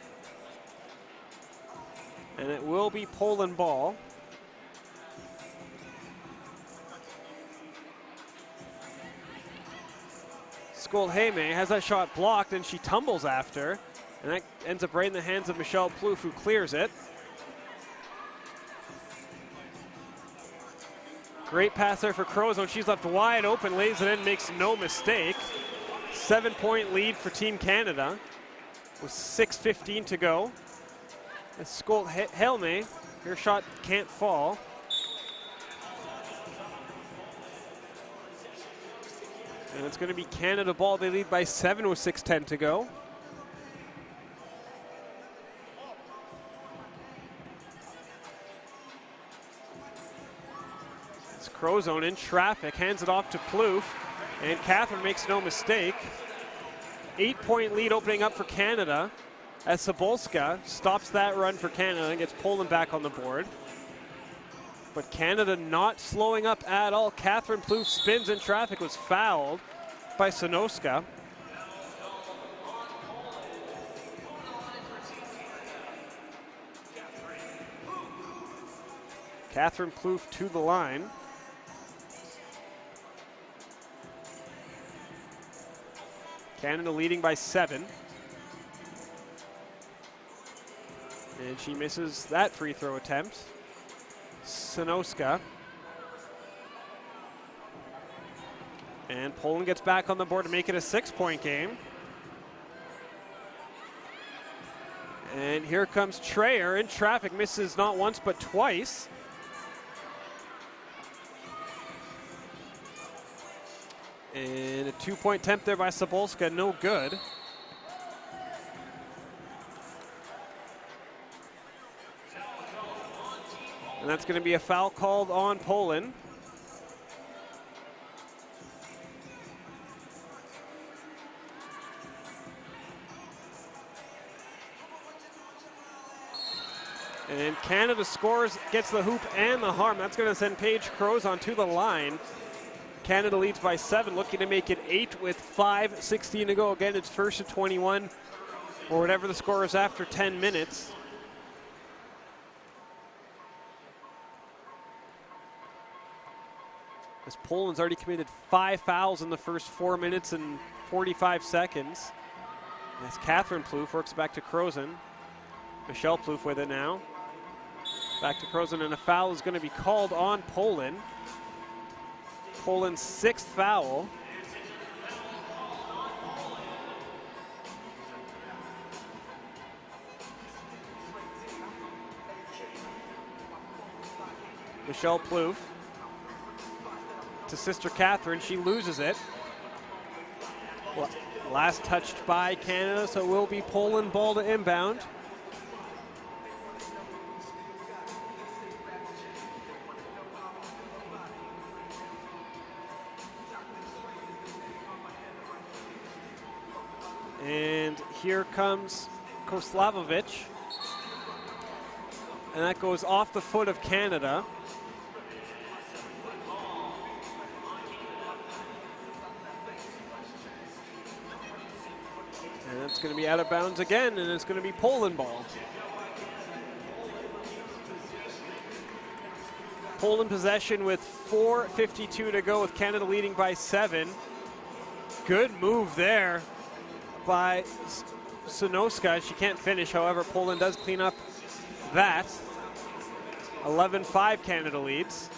And it will be Poland ball. Scott-Hame has that shot blocked, and she tumbles after, and that ends up right in the hands of Michelle Plouffe, who clears it. Great pass there for Krozen. She's left wide open, lays it in, makes no mistake. 7-point lead for Team Canada with 6:15 to go. As Scott-Hame, her shot can't fall. And it's going to be Canada ball. They lead by 7 with 6:10 to go. It's Krozen in traffic, hands it off to Plouffe, and Catherine makes no mistake. 8-point lead opening up for Canada as Cebolska stops that run for Canada and gets Poland back on the board. But Canada not slowing up at all. Catherine Plouffe spins in traffic, was fouled by Sanoska. Catherine Plouffe to the line. Canada leading by 7. And she misses that free throw attempt. Sanoska. And Poland gets back on the board to make it a 6-point game. And here comes Trayer in traffic, misses not once but twice. And a 2-point attempt there by Sobolska, no good. And that's going to be a foul called on Poland. And Canada scores, gets the hoop and the harm. That's going to send Paige Crozon to the line. Canada leads by 7, looking to make it 8 with 5:16 to go. Again, it's first to 21, or whatever the score is after 10 minutes. As Poland's already committed 5 fouls in the first 4 minutes and 45 seconds. As Catherine Plouffe works back to Crozon. Michelle Plouffe with it now. Back to Crozon, and a foul is going to be called on Poland. Poland's 6th foul. Michelle Plouffe to sister Catherine. She loses it. Well, last touched by Canada, so it will be Poland ball to inbound. And here comes Koslavovic. And that goes off the foot of Canada. And that's going to be out of bounds again, and it's going to be Poland ball. Poland possession with 4:52 to go, with Canada leading by 7. Good move there by Sanoska. She can't finish, however, Poland does clean up that. 11-5 Canada leads.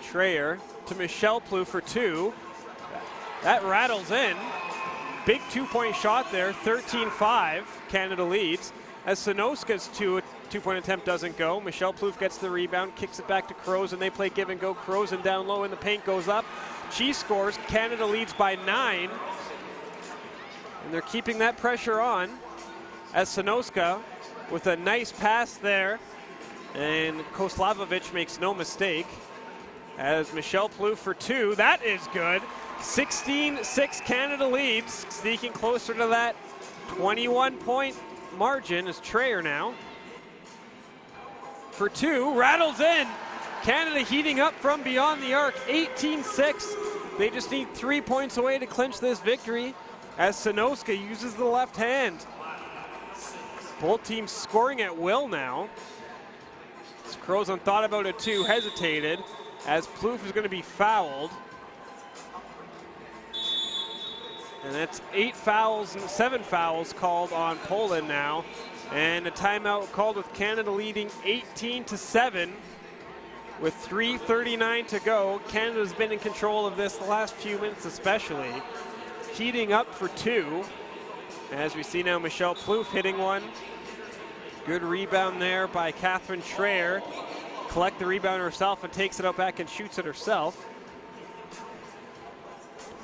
Trayer to Michelle Plouffe for 2. That rattles in. Big 2-point shot there, 13-5, Canada leads. As Sanoska's 2-point attempt doesn't go, Michelle Plouffe gets the rebound, kicks it back to Crozon. They play give and go. Crozon down low, and the paint goes up. She scores. Canada leads by 9. And they're keeping that pressure on as Sanoska with a nice pass there. And Koslavovic makes no mistake. As Michelle Plouffe for 2. That is good. 16-6 Canada leads, sneaking closer to that 21-point margin is Trayer now. For 2, rattles in. Canada heating up from beyond the arc, 18-6. They just need 3 points away to clinch this victory as Sanoska uses the left hand. Both teams scoring at will now. Crozon thought about it too, hesitated, as Plouffe is going to be fouled. And that's 8 fouls and 7 fouls called on Poland now. And a timeout called with Canada leading 18-7 with 3:39 to go. Canada's been in control of this the last few minutes especially. Heating up for 2. As we see now, Michelle Plouffe hitting one. Good rebound there by Catherine Trayer. Collect the rebound herself and takes it out back and shoots it herself.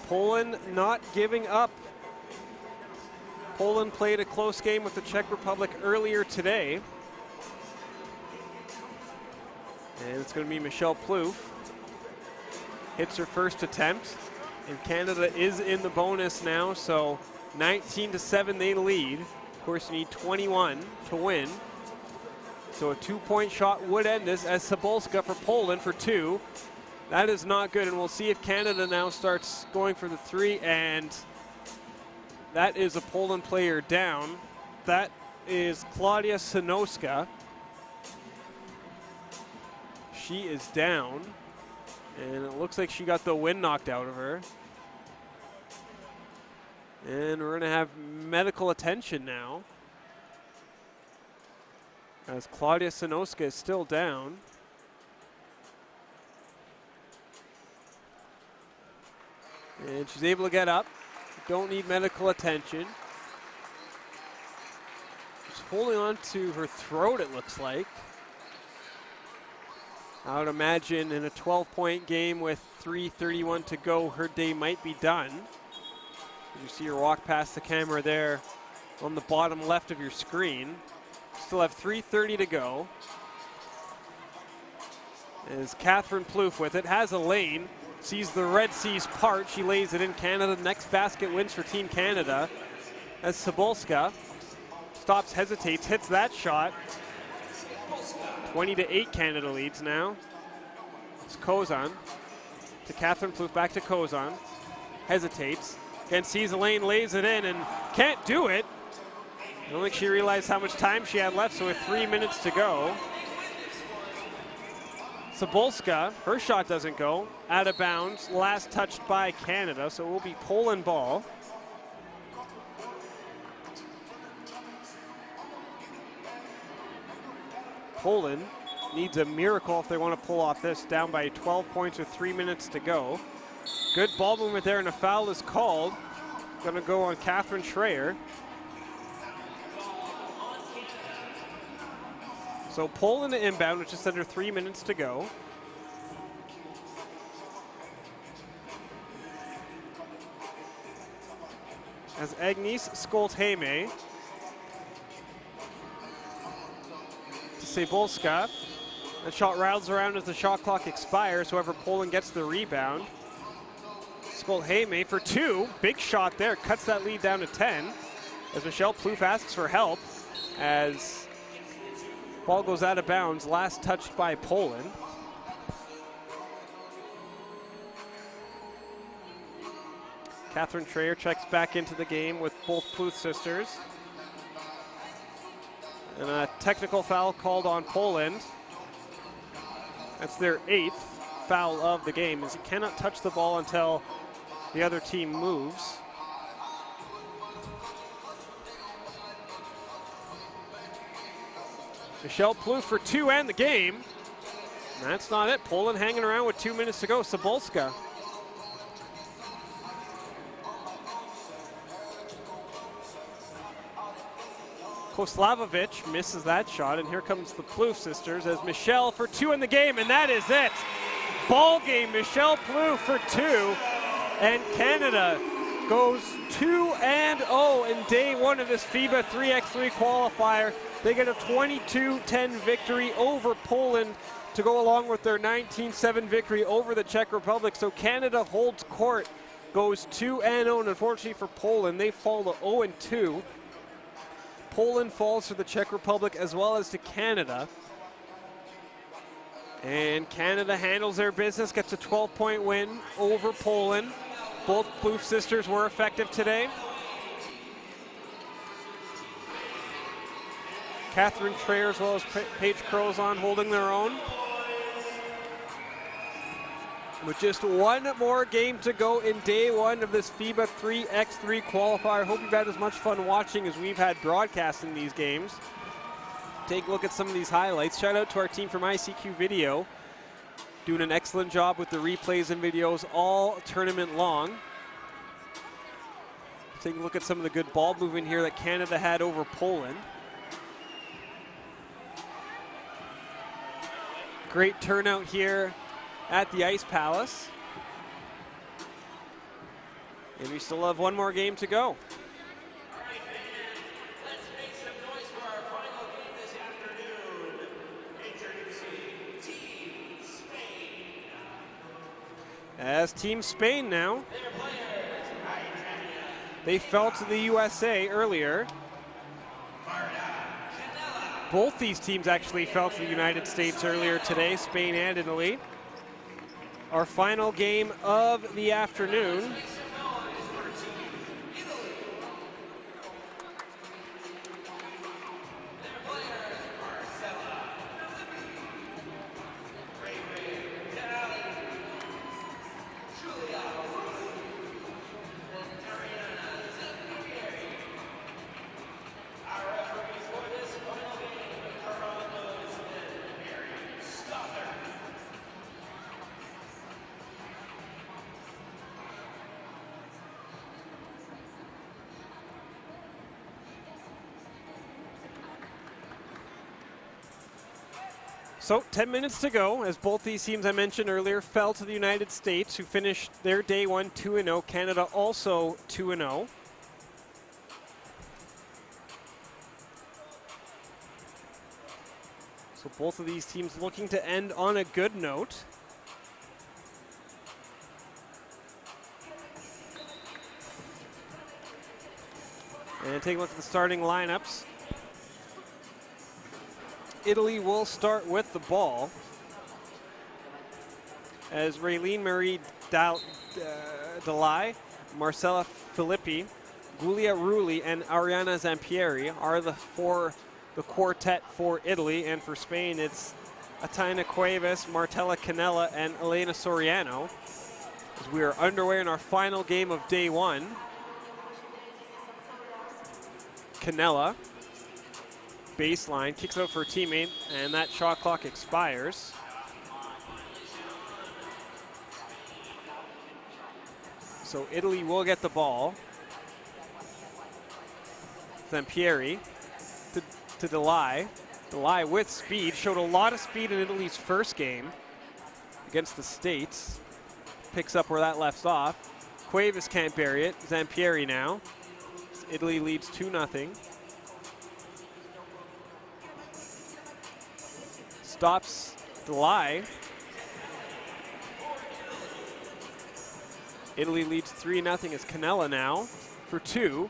Poland not giving up. Poland played a close game with the Czech Republic earlier today. And it's going to be Michelle Plouffe. Hits her first attempt. And Canada is in the bonus now, so 19-7 they lead. Of course, you need 21 to win. So a 2-point shot would end this as Sobolska for Poland for 2. That is not good, and we'll see if Canada now starts going for the 3, and that is a Poland player down. That is Claudia Sanoska. She is down, and it looks like she got the wind knocked out of her. And we're going to have medical attention now, as Claudia Sanoska is still down. And she's able to get up. Don't need medical attention. She's holding on to her throat, it looks like. I would imagine in a 12-point game with 3:31 to go, her day might be done. You see her walk past the camera there on the bottom left of your screen. Still have 3:30 to go. As Catherine Plouffe with it, has a lane, sees the Red Seas part, she lays it in. Canada, next basket wins for Team Canada. As Cebulska stops, hesitates, hits that shot. 20-8 Canada leads now. It's Kozan to Catherine Plouffe, back to Kozan. Hesitates, again sees a lane, lays it in, and can't do it. I don't think she realized how much time she had left, so with 3 minutes to go. Cebulska, her shot doesn't go, out of bounds, last touched by Canada, so it will be Poland ball. Poland needs a miracle if they want to pull off this, down by 12 points with 3 minutes to go. Good ball movement there, and a foul is called. Gonna go on Catherine Schreier. So Poland to inbound with just under 3 minutes to go. As Agnes Skolt-Heme to Cebulska. That shot rattles around as the shot clock expires. However, Poland gets the rebound. Skolt-Heme for two. Big shot there. Cuts that lead down to 10. As Michelle Plouffe asks for help. As ball goes out of bounds. Last touched by Poland. Catherine Schreier checks back into the game with both Plouffe sisters. And a technical foul called on Poland. That's their 8th foul of the game, as you cannot touch the ball until the other team moves. Michelle Plouffe for two and the game. And that's not it. Poland hanging around with 2 minutes to go. Cebulska. Koslavovic misses that shot, and here comes the Plouffe sisters as Michelle for two in the game, and that is it. Ball game, Michelle Plouffe for two, and Canada goes 2-0 in day one of this FIBA 3x3 qualifier. They get a 22-10 victory over Poland to go along with their 19-7 victory over the Czech Republic. So Canada holds court, goes 2-0, and unfortunately for Poland, they fall to 0-2. Poland falls to the Czech Republic as well as to Canada. And Canada handles their business, gets a 12-point win over Poland. Both Plouffe sisters were effective today. Catherine Schreier as well as Paige Crozon holding their own. With just one more game to go in day one of this FIBA 3x3 qualifier. Hope you've had as much fun watching as we've had broadcasting these games. Take a look at some of these highlights. Shout out to our team from ICQ Video. Doing an excellent job with the replays and videos all tournament long. Take a look at some of the good ball movement here that Canada had over Poland. Great turnout here at the Ice Palace. And we still have one more game to go. As Team Spain now. They fell to the USA earlier. Both these teams actually fell to the United States earlier today, Spain and Italy. Our final game of the afternoon. So 10 minutes to go as both these teams I mentioned earlier fell to the United States, who finished their day one 2-0. Canada also 2-0. So both of these teams looking to end on a good note. And take a look at the starting lineups. Italy will start with the ball as Raylene Marie Delay, Marcella Filippi, Giulia Rulli, and Ariana Zampieri are the quartet for Italy, and for Spain it's Ataina Cuevas, Martella Canella, and Elena Soriano. As we are underway in our final game of day one. Canella, baseline, kicks out for a teammate, and that shot clock expires. So Italy will get the ball. Zampieri to Delay. Delay with speed, showed a lot of speed in Italy's first game against the States. Picks up where that left off. Cuevas can't bury it. Zampieri now. Italy leads 2-0. Stops Delay. Italy leads 3-0 as Canella now for two.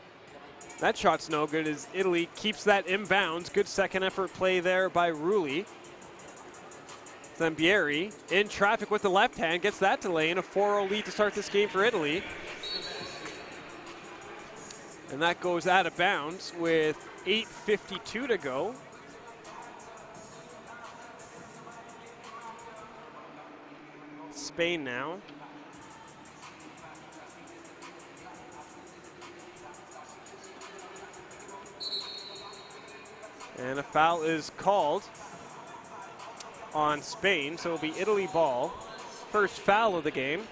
That shot's no good as Italy keeps that inbounds. Good second effort play there by Rulli. Zampieri in traffic with the left hand, gets that to lane. A 4-0 lead to start this game for Italy. And that goes out of bounds with 8:52 to go. Spain now. And a foul is called on Spain, so it'll be Italy ball. First foul of the game.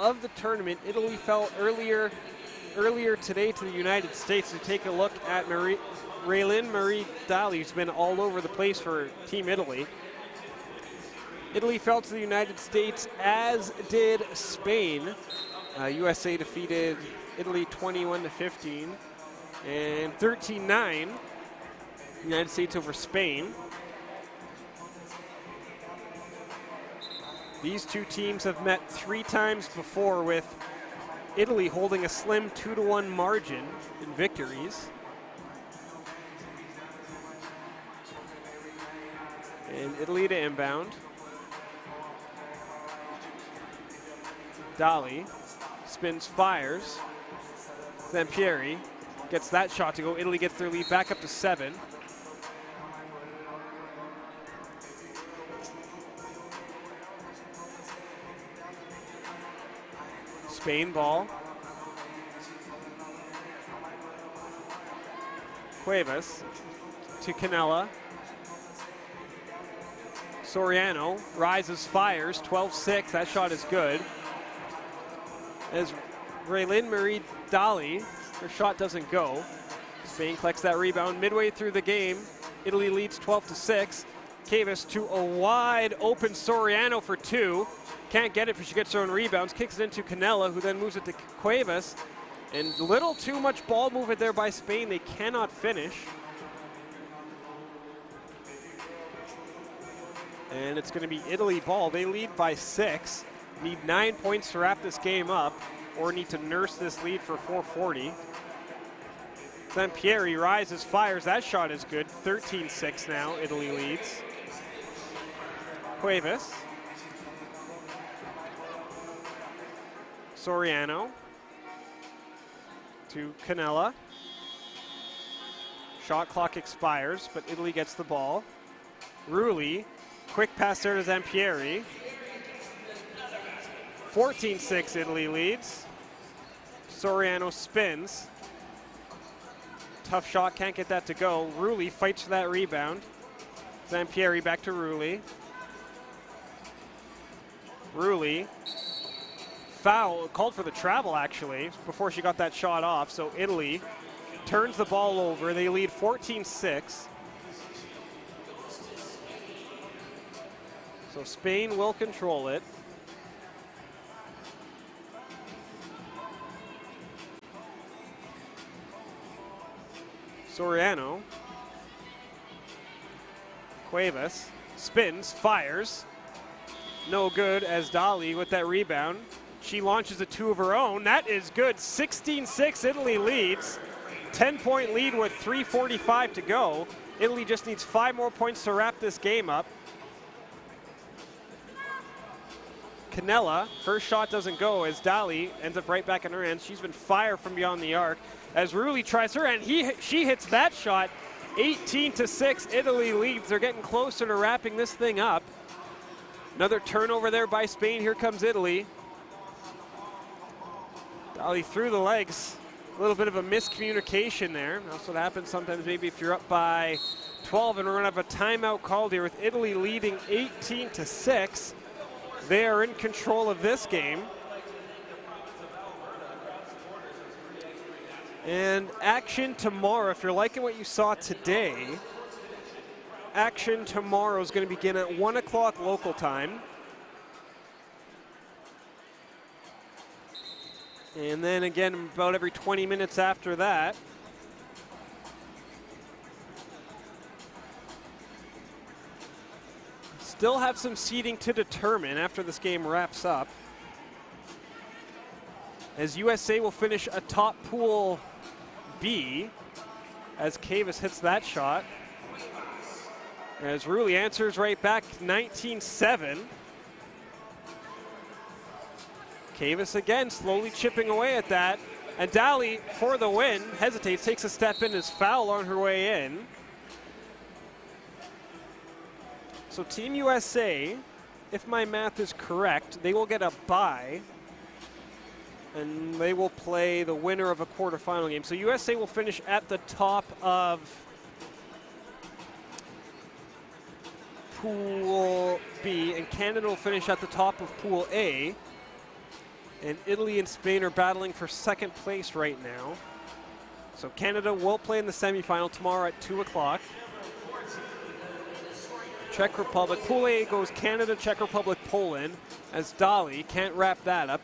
of the tournament. Italy fell earlier today to the United States. To take a look at Raylin Marie Daly, who's been all over the place for Team Italy. Italy fell to the United States, as did Spain. USA defeated Italy 21-15 and 13-9. United States over Spain. These two teams have met 3 times before, with Italy holding a slim 2-1 margin in victories. And Italy to inbound. Daly spins, fires. Zampieri gets that shot to go. Italy gets their lead back up to 7. Spain ball. Cuevas to Canella. Soriano rises, fires, 12-6. That shot is good. As Raylin Marie Daly, her shot doesn't go. Spain collects that rebound midway through the game. Italy leads 12-6. Cuevas to a wide open Soriano for 2. Can't get it, but she gets her own rebounds. Kicks it into Canella, who then moves it to Cuevas. And little too much ball movement there by Spain. They cannot finish. And it's going to be Italy ball. They lead by 6. Need 9 points to wrap this game up, or need to nurse this lead for 4:40. Zampieri rises, fires. That shot is good. 13-6 now. Italy leads. Cuevas. Soriano to Canella. Shot clock expires, but Italy gets the ball. Rulli, quick pass there to Zampieri. 14-6, Italy leads. Soriano spins. Tough shot, can't get that to go. Rulli fights for that rebound. Zampieri back to Rulli. Rulli, foul, called for the travel actually, before she got that shot off. So Italy turns the ball over. They lead 14-6. So Spain will control it. Soriano. Cuevas spins, fires. No good, as Daly with that rebound. She launches a 2 of her own. That is good. 16-6, Italy leads. 10-point lead with 3:45 to go. Italy just needs 5 more points to wrap this game up. Canella, her shot doesn't go as Daly ends up right back in her end. She's been fired from beyond the arc as Rulli tries her, and she hits that shot. 18-6, Italy leads. They're getting closer to wrapping this thing up. Another turnover there by Spain. Here comes Italy. Daly through the legs. A little bit of a miscommunication there. That's what happens sometimes maybe if you're up by 12, and we're going to have a timeout called here with Italy leading 18-6. They are in control of this game. And action tomorrow, if you're liking what you saw today, action tomorrow is going to begin at 1 o'clock local time. And then again, about every 20 minutes after that. Still have some seeding to determine after this game wraps up, as USA will finish atop Pool B as Cuevas hits that shot. As Rulli answers right back, 19-7. Cuevas again slowly chipping away at that. And Daly for the win, hesitates, takes a step in, is foul on her way in. So Team USA, if my math is correct, they will get a bye, and they will play the winner of a quarterfinal game. So USA will finish at the top of Pool B, and Canada will finish at the top of Pool A. And Italy and Spain are battling for second place right now. So Canada will play in the semifinal tomorrow at 2 o'clock. Czech Republic. Pool A goes Canada, Czech Republic, Poland, as Dali can't wrap that up.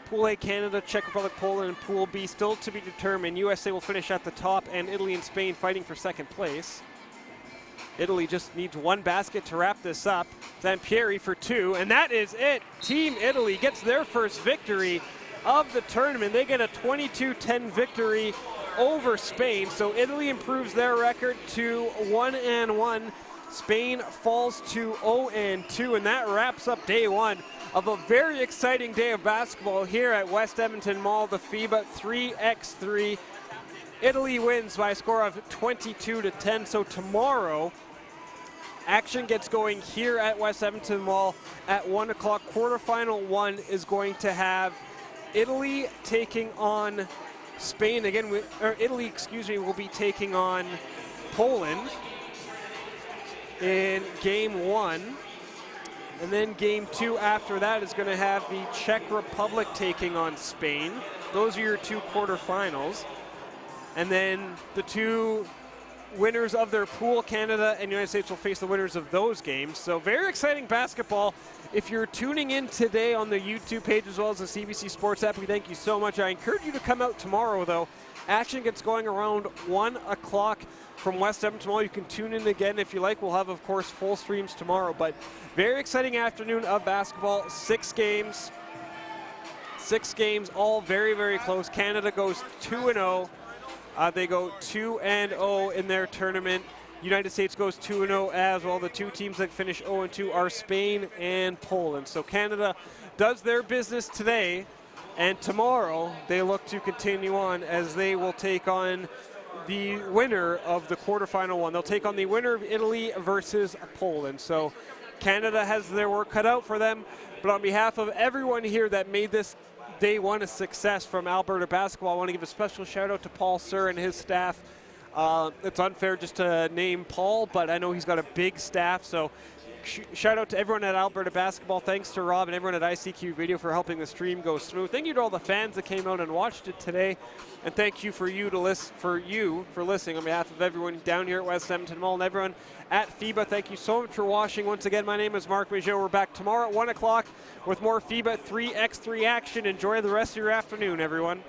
Pool A, Canada, Czech Republic, Poland, and Pool B still to be determined. USA will finish at the top, and Italy and Spain fighting for second place. Italy just needs one basket to wrap this up. Zampieri for 2, and that is it. Team Italy gets their first victory of the tournament. They get a 22-10 victory over Spain. So Italy improves their record to 1-1. Spain falls to 0-2, and that wraps up day one of a very exciting day of basketball here at West Edmonton Mall, the FIBA 3x3. Italy wins by a score of 22-10. So tomorrow, action gets going here at West Edmonton Mall at 1 o'clock. Quarterfinal 1 is going to have Italy taking on Spain again, or Italy, excuse me, will be taking on Poland in game 1. And then game 2 after that is going to have the Czech Republic taking on Spain. Those are your 2 quarterfinals. And then the 2 winners of their pool, Canada and United States, will face the winners of those games. So very exciting basketball. If you're tuning in today on the YouTube page as well as the CBC Sports app, we thank you so much. I encourage you to come out tomorrow, though. Action gets going around 1 o'clock from West Edmonton Mall. You can tune in again if you like. We'll have, of course, full streams tomorrow. But very exciting afternoon of basketball. 6 games. 6 games, all very, very close. Canada goes 2-0. They go 2-0 in their tournament. United States goes 2-0 as well. The 2 teams that finish 0-2 are Spain and Poland. So Canada does their business today, and tomorrow they look to continue on as they will take on the winner of the quarterfinal 1. They'll take on the winner of Italy versus Poland. So Canada has their work cut out for them. But on behalf of everyone here that made this day 1 a success from Alberta basketball, I want to give a special shout out to Paul Sir and his staff. It's unfair just to name Paul, but I know he's got a big staff, so shout out to everyone at Alberta basketball. Thanks to Rob and everyone at ICQ Video for helping the stream go smooth. Thank you to all the fans that came out and watched it today, and thank you for listening on behalf of everyone down here at West Edmonton Mall and everyone at FIBA. Thank you so much for watching. Once again, my name is Mark Majot. We're back tomorrow at 1 o'clock with more FIBA 3x3 action. Enjoy the rest of your afternoon, everyone.